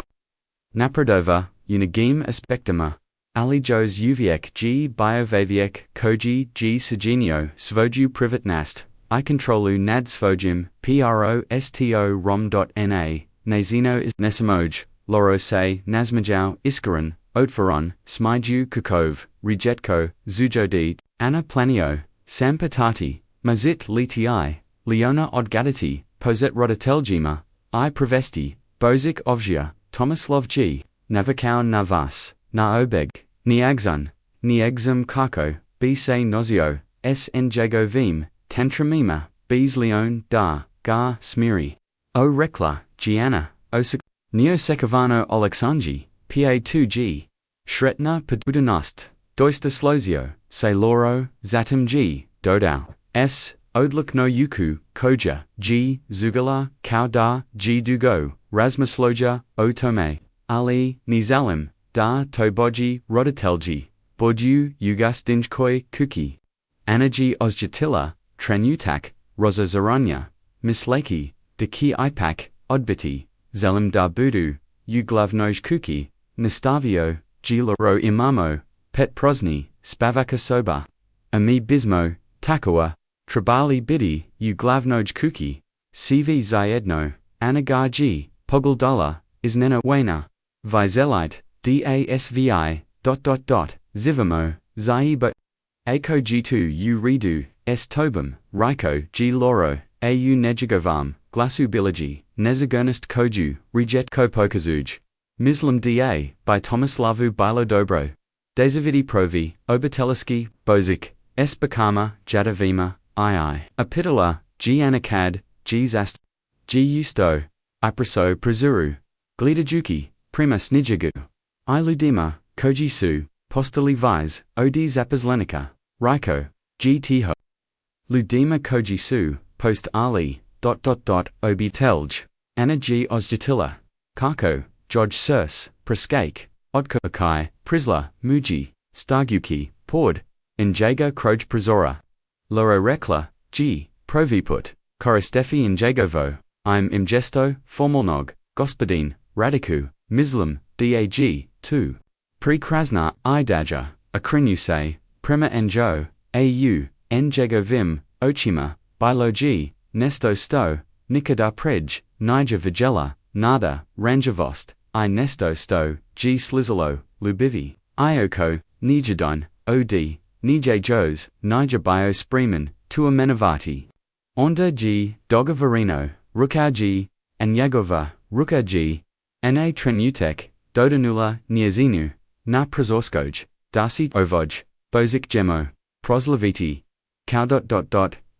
Napradova, Unigim Aspectama, Ali Jos Uviek G. Biovaviek, Koji G. Sigenio, Svoju Privat Nast, I controlu nad Svojim, Prosto rom.na, Nazino is Nesamoj, Loro Se, Nazmajau, Iskaran, Otfaron, Smiju Kukov, Rejetko, Zujodi, Anna Planio, Sampatati, Mazit Liti, Leona Odgadati, Poset Rodateljima, I Pravesti, Bozik Ovjia, Tomislav G. Navakau Navas, Naobeg, Niagzun, Niegzum Kako, Bse Nozio, S. Njago Vim, Tantramima, Bs Leon, Da, Gar, Smiri. O Rekla, Gianna, Osik, Neosekavano Oleksandji, Pa2G. Shretna Padudanost, Doistaslozio, Se Loro, Zatim G, Dodao, S. Odluk no Yuku, Koja, G. Zugala, Kauda, G. Dugo, Razmasloja, Otome, Ali, Nizalim, Da Toboji, Roditelji, Bordu, Yugastinjkoi, Kuki. Anaji Ozjatila, Trenutak, Rozazaranya, Mislaki, Daki Ipak, Odbiti, Zelim da Budu, Uglavnoj Kuki, Nastavio, Gilaro Imamo, Pet Prosni, Spavaka Soba, Ami Bismo, Takawa, Trabali Bidi, Uglavnoj Kuki, CV Zayedno, Anagaji, Poguldala, Isnena Wena, Vizelite, DASVI, Zivamo, Zaiba, Ako G2 U Redu, S Tobam, Raiko G Loro, AU Nejigovam, Glasu Bilogi, Nezagurnist Koju, Rejetko Pokazuj. Mislam Da, by Tomislavu Bilo Dobro. Desavidi Provi, Obatelski, Bozik, S Bakama, Jadavima, II. Apitala, G Anakad, G Zast, G Usto, Ipraso Prazuru, Glidajuki, Prima Snijagu. I Ludima, Kojisu, Postali Vise, Od Zapazlenica, Raiko, G Tiho. Ludima Kojisu, Post Ali, Obi Telj, Anna G Ozjatila, Kako, George Surs, Praskake, Odko Akai, Prisla, Muji, Starguki, Pord, Njaga Kroj Prizora. Loro Rekla, G, Proviput, Koristefi Njagovo, I'm Imgesto, Formalnog, Gospodin, Radiku, Mislam, Dag, 2. Pre Krasna, Idaja, Akrinuse, Prima Njo, Au, Njagovim, Ochima, Bilo G, Nesto Sto, Nikada Prej, Nija Vigela, Nada, Ranjavost, I Nesto Sto, G Slizalo, Lubivi, Ioko, Nijadon, Od, Nije Jos, Nija Bio Spreeman, Tua Menavati. Onda G, Dogavarino, Ruka G, Anyagova, Ruka G, Na Trenutek, Dodanula, Niazinu, Na Prazorskoj, Darcy Ovoj, Bozik Gemo, Proslaviti, Cow.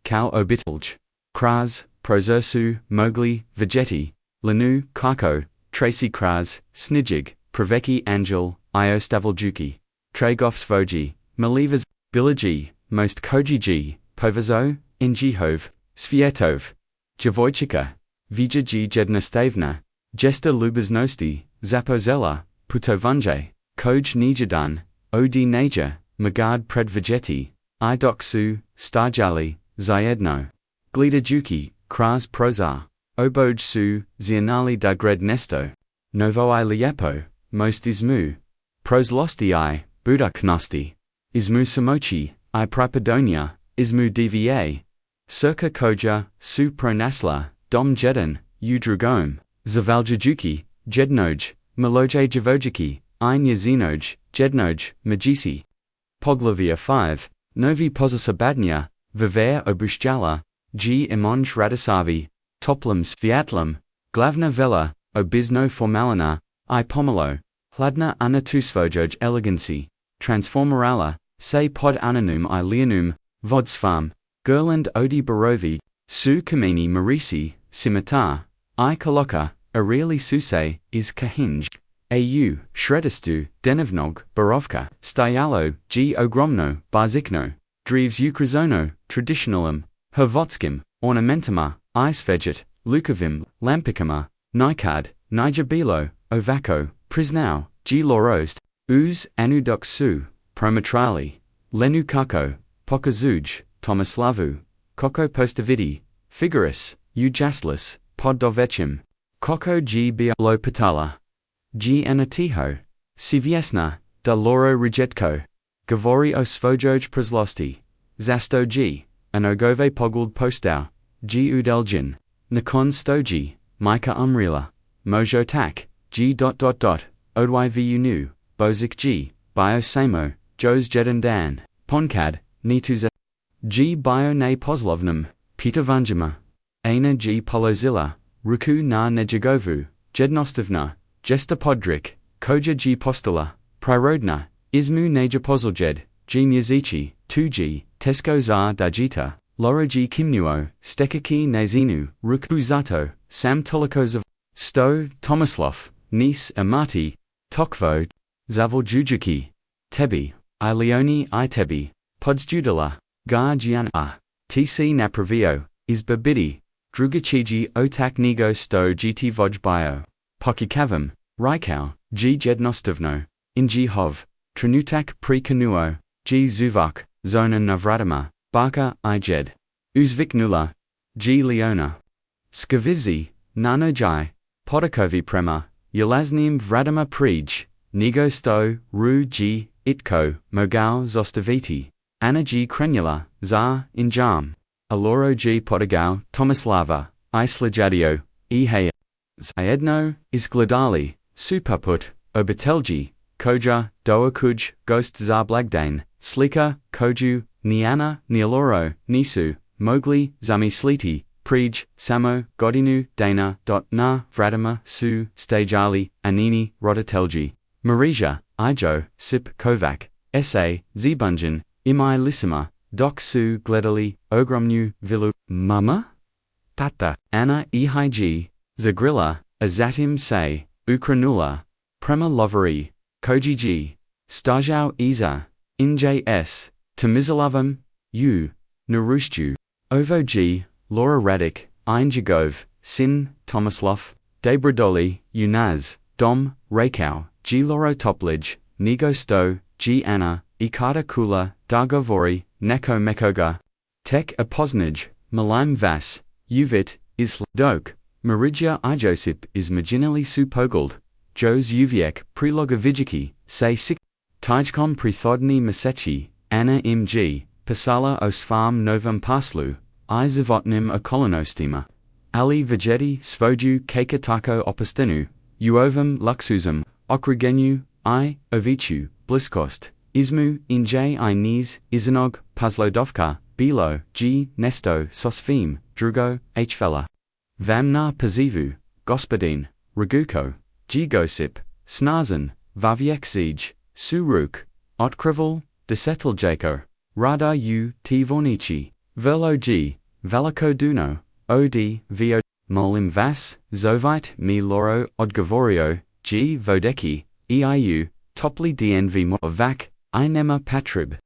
Cow Obitelj, Kraz, Prozersu, Mowgli, Vegeti, Lanu, Kako, Tracy Kraz, Snijig, Praveki Angel, Iostavaljuki, Tragoffs Voji, Malivas, Bilogi, Most Kojiji, Povazo, Injihov, Svietov, Djevojčica, Vijiji Jednastavna, Gesta Lubaznosti, Zapozela, Putovunje, Koj Nijadan, Od Naja, Magad Predvidjeti, Idoksu, Starjali, Zayedno, Glidajuki, kras proza, oboj su, zionali da gred nesto, novo I lijepo, most izmu, proslosti I, buduknosti, izmu samochi, I pripadonia, izmu dva, circa koja, su pronasla, dom jedan, u drugom, zavaljajuki, jednoj, meloje djevojčici, I njezinoj, jednoj, magisi. Poglavia 5, novi pozasabadnia, viver obushjala, g imonj radisavi, toplum sviatlam, glavna vela, obizno formalina, I pomelo, hladna anatusvojoj elegancy, transformarala, se pod ananum I leonum, vodsvam, Gerland odi barovi, su kamini marisi, scimitar, I koloka, areali suse, is kahinj. Au, shredestu, denevnog, barovka, stajalo, g ogromno, barzikno, dreves ukrizono, traditionalum, hrvatskim, ornamentama, isveget, lukavim, lampikama, nikad, nijabilo, ovako, priznao, g lorost, uz anudok su, promatrali, lenu kako, pokazuj, tomislavu, koko postavidi, figuris, u jaslis, pod dovechim, koko g lo patala. G anatiho, siviesna, da loro rijetko, govori o svojoj prizlosti, zasto g, anogove poguld postau, g udelgin, nakon stoji, mika umrila, mojo tak, g. Odyu bozik g, bio samo, jos jedan dan, ponkad, nituza, g bio ne poslovnum, Peter vanjama, ana g polozilla, ruku na nejagovu, jednostivna, Gesta podrik, koja g postula, prirodna, izmu neja pozljed, g mjezici, 2g, tesko za dajita, lora g kimnuo, stekaki nezinu, ruku zato, sam tolikos of, sto, Tomislav, nis amati, tokvo, zavoljujuki, tebi, I leoni I tebi, podsjudala, ga gian a, tc napravio, is babidi, drugachiji otak nego sto gt voj bio. Pokikavam, Rykau, g jednostivno, inji hov, trenutak prekanuo, g zuvok, zona navradima, barka I jed. Uzviknula, g leona. Skavivzi, nanojai, podakovi prema, yelaznim vradima prij, nego sto, ru g, itko, mogao zostaviti, ana g krenula, za, injam, aloro g podagao, tomislava, islajadio, ihe. Jedno, izgledali, supaput, obitelji, koja, doakuj, ghost za blagdane, slika, koju, niana, nialoro, nisu, mogli, zamisliti, prij, samo, godinu, dana, na, vradima, su, stajali, anini, rodatelji, marija, ijo, sip, kovac, sa, zibunjan, imi lissima, dok su gledali, ogromnu, vilu, mama? Tata, ana ehig, zagrilla, azatim se, ukranula, prema lovari, kojiji, stajau iza, njs, tamizilavam, u, narushju, ovo g, Laura Radik, Einjagov, Sin, Tomislav, Debradoli, Unaz, Dom, Rakau, G. Loro Toplij, Nego Sto, G. Anna, Ikada Kula, Dargovori, Neko Mekoga, Tek Aposnij, Malim Vas, Uvit, Isl, Dok, Marija Ijosip is marginally supogald, Jos Uviek, Prilogovijiki, Say Sik, Tijkom Prithodni Masechi, Anna Mg, Pasala Osfarm Novam Paslu, I Zavotnim Okolonostima, Ali Vegeti Svoju Kakatako Opostenu, Uovam Luxusum, Okrigenu, I, Ovichu, Bliskost, Izmu, Inj I Niz, Izanog, Pazlodovka, Bilo, G, Nesto, Sosfim, Drugo, Hfela. Vamna Pazivu, Gospodin, Raguko, Gosip, Snazen, Vaviexij, Suruk, Otkrivel, Deseteljako, Rada U, Tvornici, Verlo G, Valako Duno, Od, Vo, Molim Vas, Zovite, Mi Loro, Odgovorio, G. Vodeki, Eiu, Topli DNV Movac, Inema Patrib,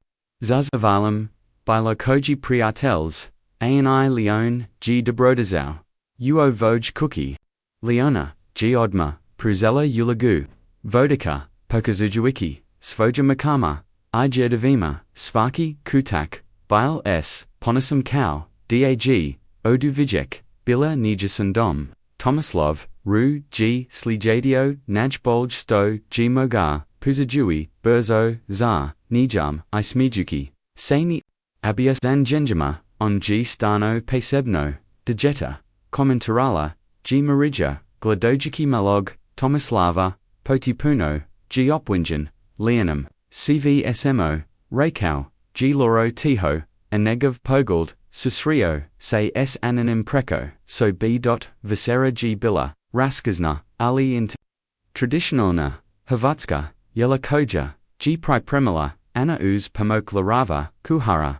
Zazavalam, Bilokoji Priatels, Ani Leon, G. Dobrodazau, Uo Voj Cookie, Leona, G. Odma, Pruzella Ulagu, Vodika, Pokazujuiki, Svoja Makama, Ijedavima, Svaki, Kutak, Bile S, Ponasum Cow, Dag, Oduvijek, bila nijasundom, Tomislav, Ru, G, Slijadio, Najbolj sto, G moga, Puzajui, Burzo, Za, Nijam, Ismijuki, Sani, Abias Zanjenjama, on G stano Pesebno, Djevojčica, Komentarala, G marija, Gladojiki Malog, Tomislava, Potipuno, G opwinjan, Leonum, CVSMO, Rakau, G loro tiho, Anegov Pogald, Susrio, say S anonym preko, so B. Visera G bila, Raskazna, Ali int. Traditionalna, Hrvatska, Jela koja, G pripremila, Ana uz Pamoklarava, Kuhara.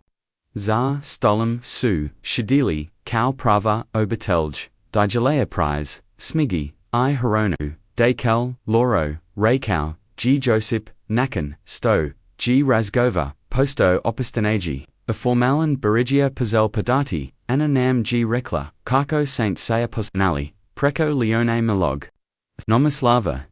Za, Stolum, Su, Shadili, Kau Prava, Obitelj, Dijalea Prize, Smigi, I Hironu, Dakel, Loro, Rakau, G Josip, Nakan, Sto, G Razgova, Posto Opistanaji, Aformalan Berigia Pazel Padati, Ananam G Rekla, Kako Saint Sayaposnali, Preko Leone Malog. Nomislava.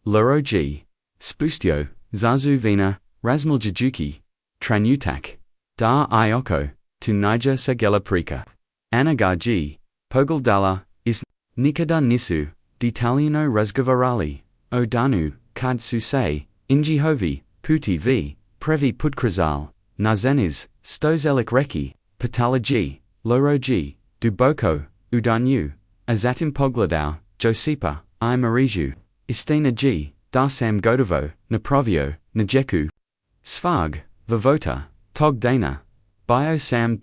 Luro G. Spustio, Zazu Vina, Razmal Jajuki, Tranutak. Da Ioko, Tu Nija Sagela Prika. Anagar G. Pogaldala, Is. Nikada Nisu, D'Italiano Razgovarali, Odanu, Kad Susei, Injihovi, Puti V, Previ Putkrazal, Nazeniz, Stozelik Reki, Patala G, Loro G, Duboko, Udanyu, Azatim Pogladau, Josipa, I Mariju, Istina G, Darsam Godovo, Naprovio, Najeku, Svag, Vavota, Tog Dana, Biosam.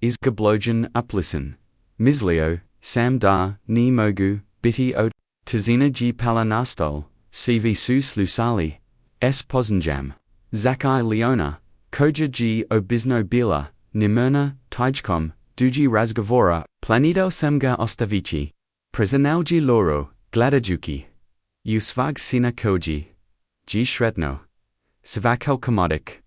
Is Gablojan Uplisten, Mislio, Sam Da, Ni Mogu, Biti Od, Tazina G Palanastol, CV Su Slusali, S Pozenjam, Zakai Leona, Koja G Obizno Bila, Nimerna, Tijkom, Duji Razgovora, Planido Semga Ostavici, Prezenalji Loro, Gladajuki, Usvag Sina Koji, G Shredno, Svakel Komodik,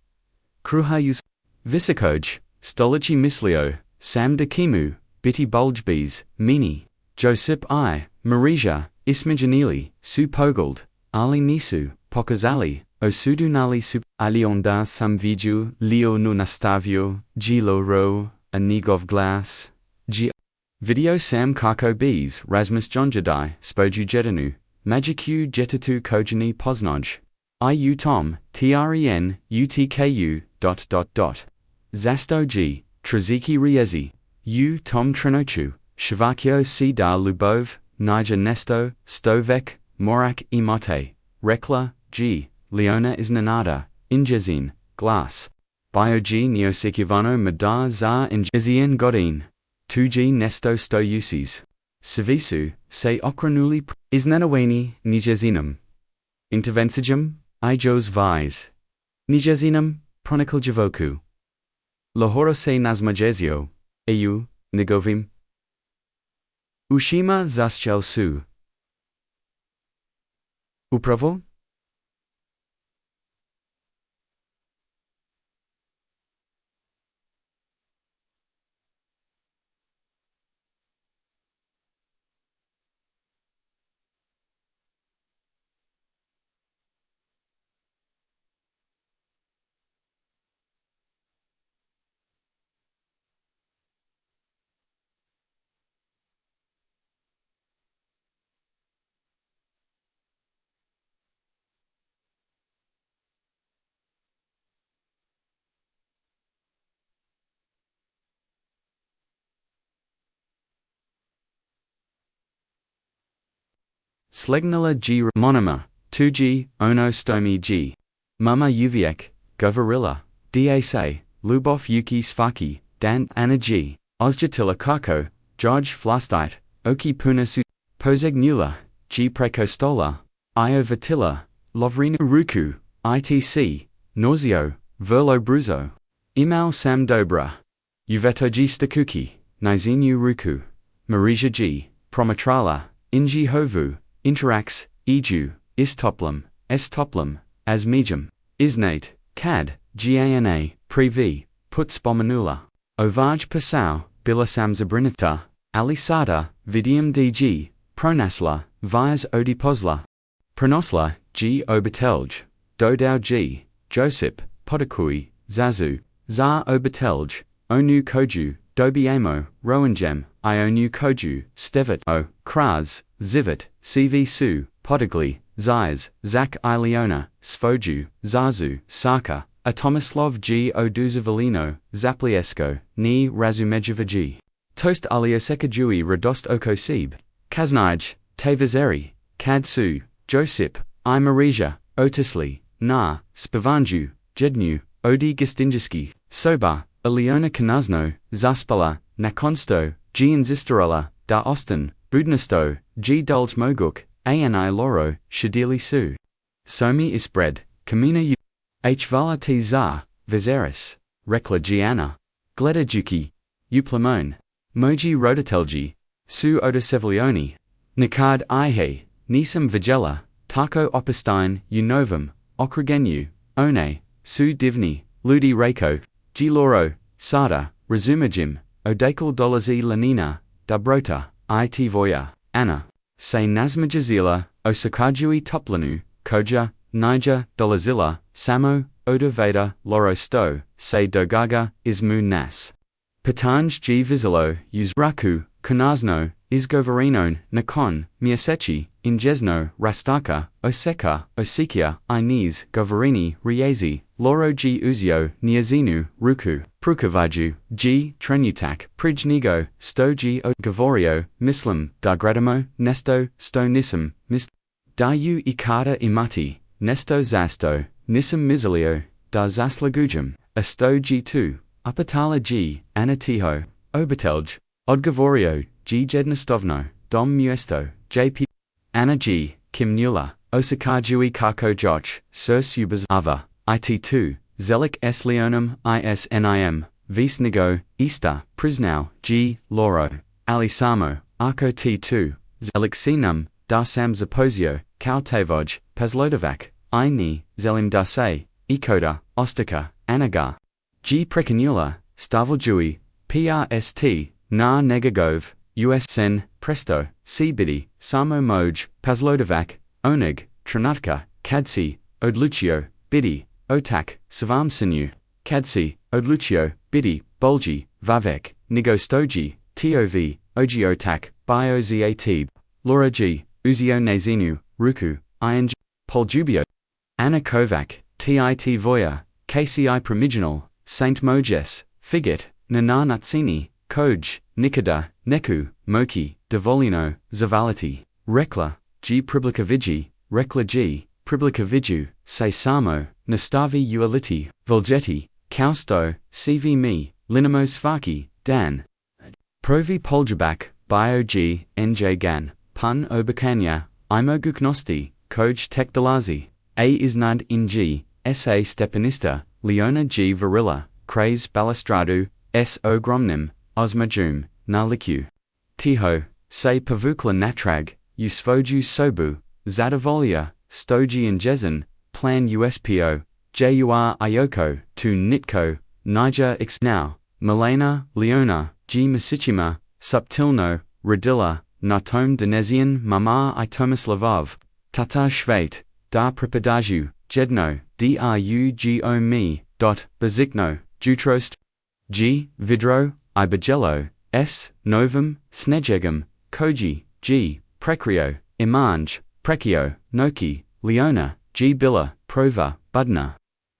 Kruha Us, Visikoj, Stolici Mislio, Sam Dakimu, Biti Bulgebes, Mini, Josip I, Marija, Ismijanili, Su Pogald, Ali Nisu, Pokazali, Osudunali Sup, Alionda Samviju, Leo Nunastavio, Gilo Ro, Anigov Glass, G. Video Sam Kako Bees, Rasmus Jonjadai, Spoju Jedinu, Magicu Jetatu Kojani Poznoj. IU Tom, TREN, UTKU, Zasto G, Trziki Riezi, U Tom Trenochu, Shavakio C. Da Lubov, Nija Nesto, Stovek, Morak Imote, Rekla, G, Leona Iznanada, Injezin, Glass, Bio G Neosekivano Madar Za Injezian Godin, 2G Nesto Sto Uses, Savisu, Se Okranuli Iznanaweni, Nijezinum. Intervensijum, Ijos Vise. Nijezinum, Pronikel Djevoku. Lahoro se Nazmajezio, Eu, Nigovim. Ushima Zaschel Su. Upravo? Slegnala G. Monima, 2G, Ono Stomi G. Mama Uviek, Govarilla, Dase, Lubov Yuki Svaki, Dan Anna G. Ozjatila Kako, George Flastite, Oki Punasu, Pozegnula, G. Prekostola, Io Vatila, Lovrina Ruku, ITC, Nauseo, Verlo Bruzo, Imal Sam Dobra, Uvetoji Stakuki, Nizinu Ruku, Marija G. Promatrala, Inji Hovu, Interax, Eju, Istoplum, Estoplum, Asmejum, Isnate, Cad, Gana, Previ, Putspomanula, Ovaj Pasau, Bilasam Zabrinita, Alisada, Vidium DG, Pronasla, Vias Odipozla, Pronosla, G. Obitelj, Dodau G. Josip, Podakui, Zazu, Za Obitelj, Onu Koju, dobiemo, roangem, ionu koju, stevet o, kras, zivet, cv su, podigli, zis, zak iliona, svoju, zazu, saka, atomislov g oduzavalino, zapliesko, ni razumejovaji. Toast alioseka radost oko seb, kaznij, tevazeri, kadsu, josip, I marija, otisli, na, spavanju, jedinu, odi gistinjiski, soba, Aliona kanazno, zaspala, nakonsto, g inzistarola, da osten, budnasto, g dulj moguk, ani loro, shadili su. Somi isbred, kamina u. Hvala ti za, vizeris, rekla giana, gledajuki, uplamon, moji rodatelji, su odosevlioni, nikad ihe, nisam vigela, tako opistine, unovum, okrugenu, one, su divni, ludi reko, g loro, sada, razumajim, odakal dolazi lanina, dobrota, I voya, Anna, se nazmajazila, osakajui toplanu, koja, Niger, dolazilla, samo, odaveda, loro sto, se dogaga, ismu nas. Patanj g vizilo, use raku, kanazno, izgovarinon, nakon, miasechi, injesno, rastaka, oseka, osikia, ines, govarini, riezi, loro g uzio, niazinu, ruku, prukavaju, g, trenutak, prijnigo, sto g o gavorio, mislim, dagradamo, nesto, sto nisam, mis. Dayu ikada imati, nesto zasto, nisam misilio, da zaslagujum, esto g2, apatala g, anatiho, obitelj, odgavorio, g jednostovno, dom muesto, jp, Anna g, kim nula, osakajui kako joch, sur subas ava, it2, zelik s leonum isnim, vis nigo, ista, prisnau, g, loro, alisamo, arco t2, zelik sinum, dasam zaposio, kautevoj, pazlodovac, ini, zelim dase, ikoda, ostika, anagar, g prekanula, stavoljui, prst, na negagov, us presto, cbidi, samo moj, pazlodovac, onig, trenutka, kadsi, odlucio, bidi, otak, savam sinu, kadsi, odlucio, bidi, bolgi, vavek, nigostoji, tov, ogiotak, biozatib, lora g, uzio nazinu, ruku, ing, poljubio, Anna Kovac, tit voya, kci primiginal, Saint Mojes, figit, nana natsini, koj, nikada, neku, moki, devolino, zavaliti, rekla, g priblikaviji, rekla g, priblikaviju, se samo, nastavi ualiti, volgeti, kausto, cv me, linamo svaki, dan. Provi poljubak, bio g, nj gan, pun obakanya, imoguknosti, koj tek dolazi, a isnad in g, sa stepanista, leona g virilla, craze balastradu, s ogromnim, osmajum, na liku. Tiho, se pavukla natrag, usvoju sobu, zadavolia, stoji and jezen, plan uspo, jur ioko, tu nitko, niger x now, Milena, Leona, g masichima, subtilno, radilla, natom Donesian mama I Tomislavov, tata shvait, da prepodaju, jedno, drugo me, dot, bezikno, jutrost, g, vidro, ibagello, s, novum, snejegum, koji, g, prekrio, imanj, prekio, noki, leona, g billa, prova, budna.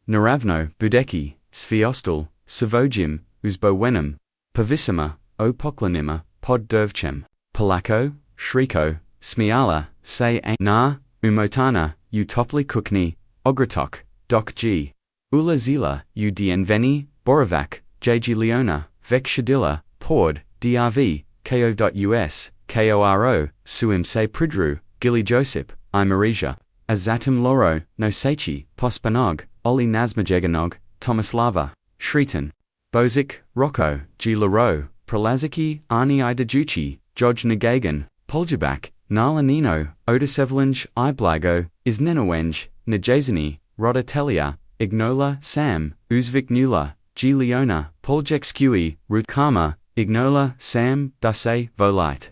Naravno, budeki, sviostal, savojim, uzbowenum, pavissima, o poklanima, pod dervchem, polako, shriko, smiala, se na, umotana, utopli kukni, ogratok, doc g. Ula zila, u dienveni, borovac, jg leona, vec shadilla, pord, drv, ko.us, koro, suim se pridru, gili josip, I marija, azatim loro, no sechi, pospanog, oli nazmajeganog, tomislava, shritan, bozik, rocco, g laro, prolaziki, ani I dajuchi, joj negagan, poljubak, nalanino, odisevlinj, I blago, isnenowenge, najazani, rodatelia, ignola, sam, uzvik nula, g leona, poljexqui, rutkama, ignola, sam, dase, volite.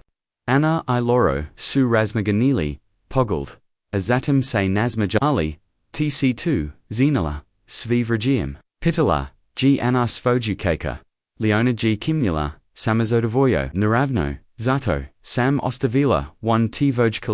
Anna I loro, su razmaganili, poggled, azatim se nazmajali, tc2, zenala, svi virgium, pitala, g anna svojukeka, Leona G. Kimnula, Samozadovoyo, Naravno, Zato, Sam Ostavila, 1 Djevojčka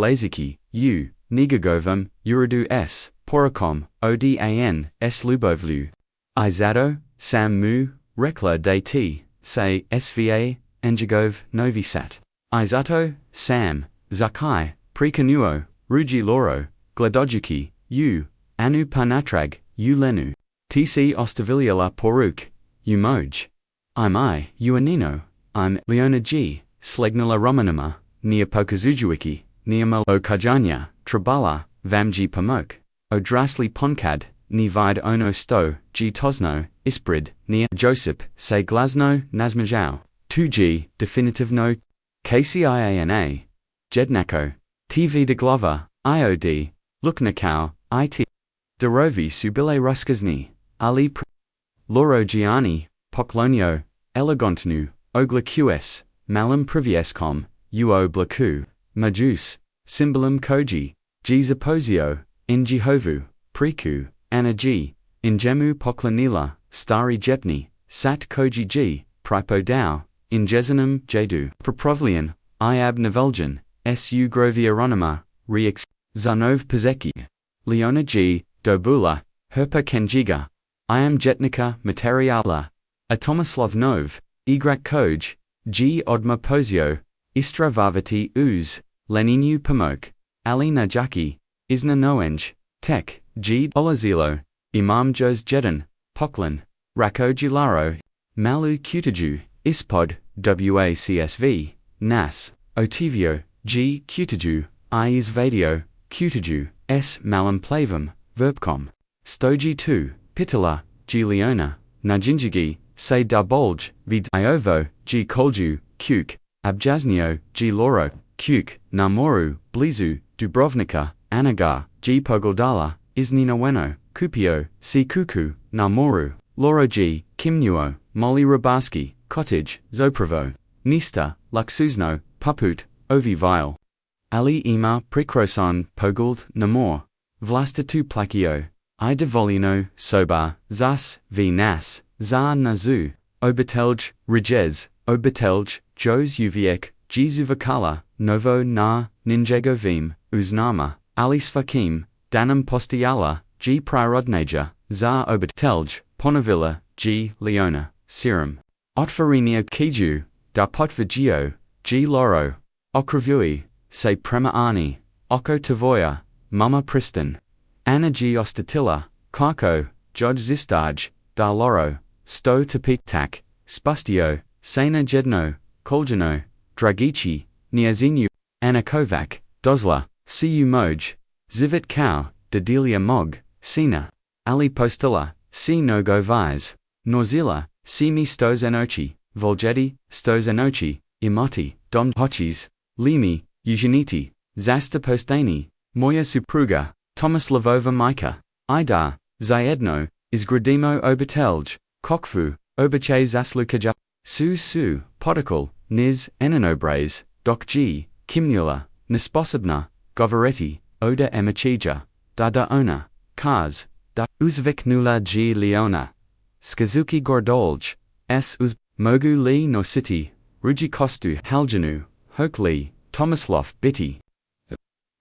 U, Nigagovum, Uradu S, Porakom, Odan, S. Lubovlu. Izado, Sam Mu, Rekla de T, Say, Sva, Njegov, Novisat. Izato, Sam, Zakai, Prikanuo, Ruji Loro, Gledojuki, U, Anu Panatrag, U Lenu. TC Ostaviliala Poruk, U Moj. I'm Uanino, I'm Leona G, Slegnala Romanima, Nia Pokazujuiki, Niama Okajanya, Trabala, Vamji Pamok, Odrasli Ponkad, Ni Vide Ono Sto, G Tosno, Isprid, Nia Josip, Se Glasno, Nazmajau, 2G, Definitive No, KCIANA, Jednako, TV de Glova, IOD, Luknakau, IT, Darovi Subile Ruskazni, Ali Loro Gianni, Poklonio, Elegantnu, Ogla QS, Malam Priviescom, Uo Blaku, Majus, Symbolum Koji, G Zaposio, Injihovu, Priku, Anna G, Ingemu Poklanila, Stari Jepni, Sat Koji G, Pripo Dao, Injesanum Jedu, Proprovlian, Iab Naveljan, Su Grovieronima, Riex, Zanov Pazeki, Leona G, Dobula, Herpa Kenjiga, Iam Jetnika Materiala, Atomislav Nov, Igrak Koj, G Odma Posio, Istravavati Uz, Leninu Pamok, Ali Najaki, Isna Noeng, Tek, G Olazilo, Imam Jos Jedan, Poklin, Rako Gilaro, Malu Kutaju, Ispod, WACSV, Nas, Otivio, G Kutaju, Is Vadio, Kutaju, S Malam Plavum, Verbcom, Stoji 2, Pitala, G Leona, Najinjigi, Se Darbolj, Vid Iovo, G Kolju, Kuk, Abjaznio, G Loro, Kuk, Namoru, Blizu, Dubrovnika, Anagar, G Pogoldala, Isninoweno, Kupio, C Kuku, Namoru, Loro G, Kimnuo, Molly Rabarski, Cottage, Zopravo, Nista, Luxuzno, Paput, Ovivile. Ali Ima Prikroson, Poguld, Namor, Vlastatu Plakio, I Devolino, Sobar, Zas, V Nas, Zar Nazu, Obitelj, Rijez, Obitelj, Jos Uviek, G Zuvakala, Novo Na, Ninjegovim, Uznama, Ali Svakim, Danam Postiala, G Prirodnaja, Zar Obitelj, Ponovilla, G Leona, Serum. Otfarinio Kiju, Da Potvagio, G Loro, Okravui, Se Prema Ani, Oko Tavoya, Mama Pristin, Anna G Ostatilla, Kako, Jodj Zistaj, Da Loro, Sto Tapit Tak, Spustio, Sena Jedno, Koljano, Dragici, Niazinu, Anna Kovac, Dozla, Cu Moj, Zivit Kau, Dedelia Mog, Sina, Ali Postilla, C Nogo Vise, Norzila, Simi Stozanochi, Volgedi, Stozanochi, Imati, Dom Hochis, Limi, Eugeniti, Zasta Postani, Moya Supruga, Thomas Lavova Mika, Idar, Zayedno, Izgradimo Obitelj, Kokfu, Obache Zaslukaja, Su, Podikal, Niz, Enanobraz, Doc G, Kimnula, Nesposibna, Govaretti, Oda Emachija, Dada Ona, Kaz, Da Uzvik Nula G Leona, Skazuki Gordolj, S Uz, Mogu Li Nositi, Ruji Kostu Haljanu, Hokli, Tomislav Biti,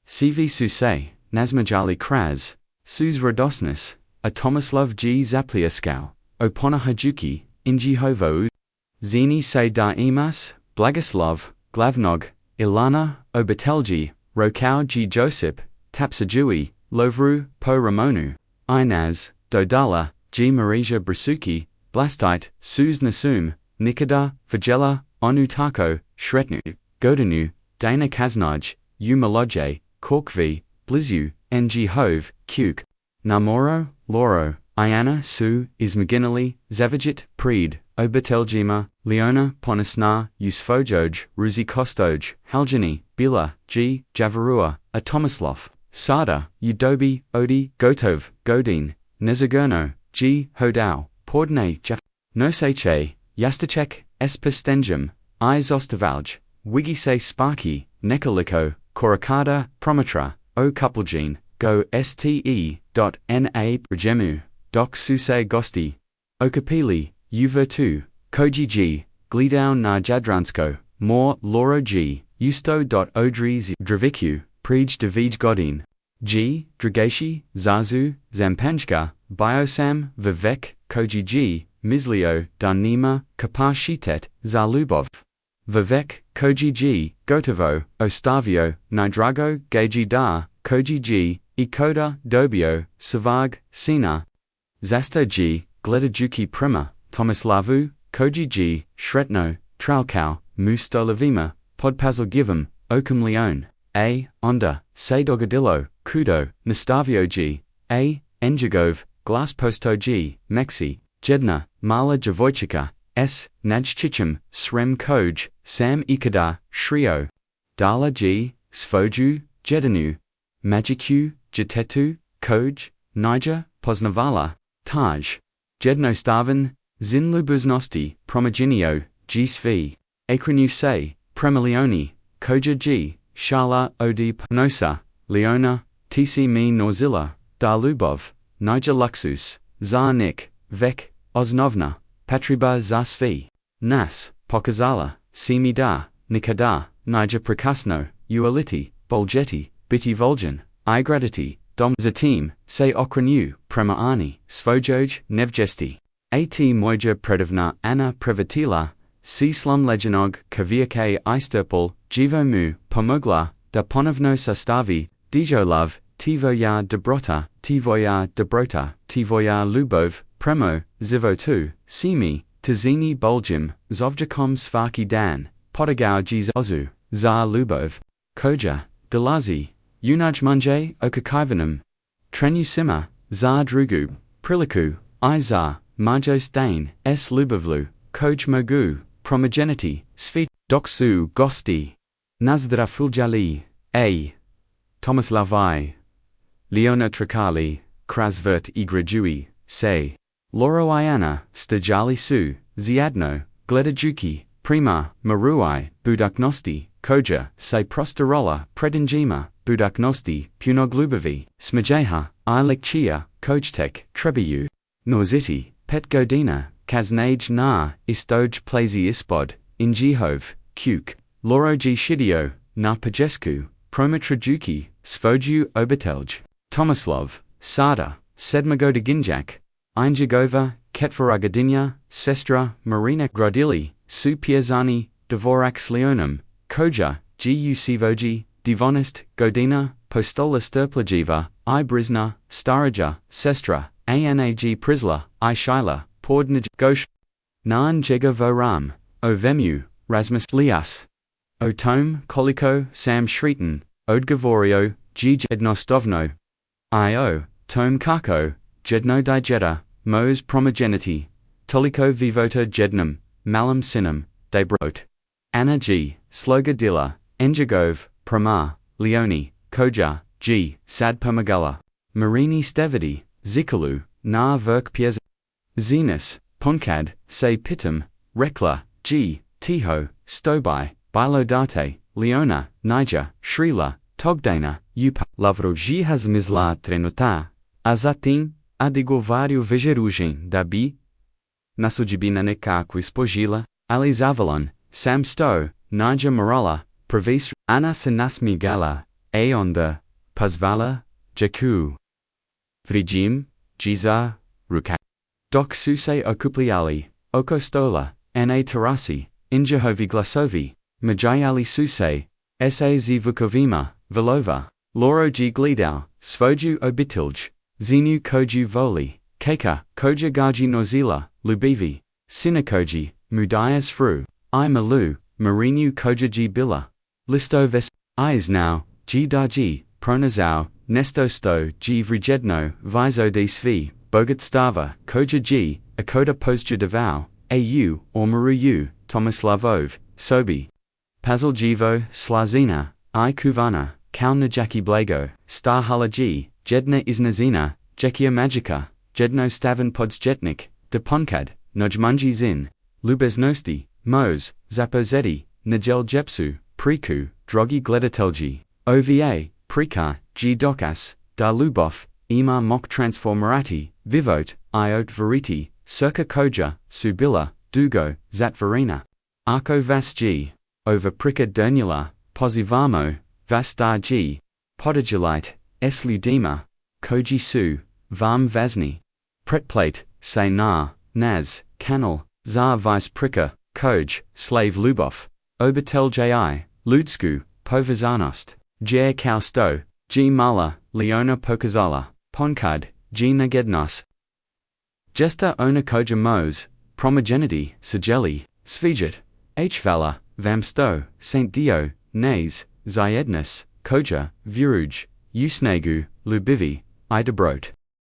CV Suse, Nazmajali Kraz, Suz Radosnis, A Tomislav G Zapliaskau, Opona Hajuki, Injihovo, Zini Se Da Imas, Blagoslav, Glavnog, Ilana, Obitelji, Rokau G Josip, Tapsajui, Lovru, Po Ramonu, Inaz, Dodala, G Marija Brasuki, Blastite, Suz Nasum, Nikada, Vagella, Onu Tako, Shretnu, Godanu, Dana Kaznaj, U Maloje, Korkvi, Blizu, Ng Hove, Kuk, Namoro, Loro, Iana Su, Ismaginali, Zavajit, Preed, Obiteljima, Leona, Ponasna, Usfojoj, Ruzi Kostoj, Haljani, Bila, G, Javarua, Atomislav, Sada, Udobi, Odi, Gotov, Godin, Nezagurno, G, Hodau, Pordne, Jaf, Noseche, Yastachek, Espestenjum, I Zostavalj, Wigise Sparky, Nekaliko, Korakada, Promatra, O Couplejine, Go Ste.na Rajemu, Doc Suse Gosti, Okapili, Uvertu, koji g, glidao na jadransko, more loro g, usto dot odriz draviku, prij devij godin. G, dragashi, zazu, zampanjka, biosam, vivek, koji g, mislio, danima, kapashitet, zalubov. Vivek, koji g, gotovo, ostavio, nidrago, geji da, koji g, ikoda, dobio, savag, sina. Zasto g, gledajuki prima, tomislavu, koji g, shretno, tralkau, mustolavima, podpazl givam, okum leon. A. Onda, se dogodilo, kudo, nastavio g. A. Njegov, glas posto g. Mexi, Jedna, mala Djevojčica. S. Najchichim, srem koj, sam ikada, shrio. Dala g. Svoju, jedinu. Majicu, jetetu, koj, niger, poznavala, taj. Jedno stavan, zin lubuznosti, promijenio, g svi. Akrinu se, premilioni, koja g. Shala odi nosa, Leona, tc me norzilla, da lubov, niger luxus, za nik, vek, osnovna, patriba za svi. Nas, pokazala, simi da, nikada, niger prekasno, ualiti, bolgeti, biti voljan, igraditi, dom zatim, se okrenu, prema ani, svojoj, nevjesti. At moja predivna ana prevetila, si slum legenog kavijake isterpol, jivo mu, pomogla, da ponovno sastavi, dijolav, tivoja dobrota, tivoja lubov, premo, zivotu, simi, tazini boljim, zovjakom svaki dan, podagao jizozu, za lubov, koja, dolazi, unaj munje, okakaivanum, trenusima, za drugu, priliku, I za, majos dane, s lubovlu, koj mogu, promijeniti, svi, doksu gosti. Nazdra fuljali, A. Tomislavai. Leona trakali, krasvert igradui, se. Loro iana, stajali su, ziadno, gledajuki, prima, maruai, budaknosti, koja, se prosterola, predinjima, budaknosti, punoglubavi, smajeha, I lekchia, kojtek, trebiu. Norziti, pet godina, kaznage na, istoj plazi ispod, injihov, kuk. Loro g shidio, na pajesku, promatrajuki, svoju obitelj. Tomislav, sada, sedmagoda ginjak, Injagova, Ketvaragadinja, Sestra, Marina Gradili, Su Piezani, Dvorak Leonum, Koja, Gu Sivoji, Divonist, Godina, Postola Sterplajiva, I Brizna, Staraja, Sestra, Anag Prisla, I Shila, Pordnij Gosh, Nan Jegovoram, Ovemu, Rasmus Lias. Otome, Koliko, Sam Shritan, Odgavorio, G. Jednostovno. I.O., Tome Kako, Jedno Dijeda, Mos Promijeniti, Toliko Vivota Jednum, Malam Sinum, Debrot. Anna G. Slogadilla, Njagov, Prama, Leoni, Koja, G. Sadpamagala. Marini Stevidi, Zikalu, Na Verk Piez. Zenas, Ponkad, Se Pitum, Rekla, G. Tiho, Stobai. Bilodate, Leona, Niger, Shrila, Togdana, Upa, Lavroji hazmizla trenuta, Azatim, Adigovario vejerugem da bi, Nasudibina nekaku espogila, Alizavalon, Sam Sto, Niger Marala, Pravis, Anasanas Migala, Aonda, Pazvala, Jaku. Vrijim, Jiza, Ruka. Dok Suse Okupliali, Okostola, Na Tarasi, Injahovi Glasovi. Majayali Suse, Sa Vukovima, Velova, Loro G Glidau, Svoju Obitilj, Zinu Koju Voli, Keka, Koja Gaji Nozila, Lubivi, Sinakoji, Mudayas Fru, I Malu, Marinu Koja G Bila, Listo Ves, I is now, G Daji, Pronazao, Nesto Sto, G Vrijedno, Vizo de Svi, Bogat Stava, Koja G, Akoda Postja Devau, Au, or Maruyu, Tomislavov, Sobi. Pazaljivo, Slazina, I Kuvana, Kalnajaki Blago, Star Halaji, Jedna Iznazina, Jekia Magica, Jedno Stavan Podsjetnik, Deponkad, Nojmunji Zin, Lubeznosti, Mos, Zapozedi, Nigel Jepsu, Priku, Drogi Gledatelji, OVA, Prika, G Dokas, Darlubov, Ima Mok Transformerati, Vivot, Iot Veriti, Circa Koja, Subila, dugo, zatvorina. Ako vas g. Over prika dernula, pozivamo, vas da g. Podajulite, s ljudima, koji su, vam važni. Pretplate, se na, nas, kanal, za vas prika, koj, slave lubov. Obitel ji, ludsku, povezanost. Jer kao sto, g mala, leona pokazala, ponkad, g nagednos. Gesta ona koja mos, promijeniti, sijeli, svijet, hvala, vam sto, Saint Dio, nas, za jednas, koja, vjeruj, usnegu, lubivi, I dobrot.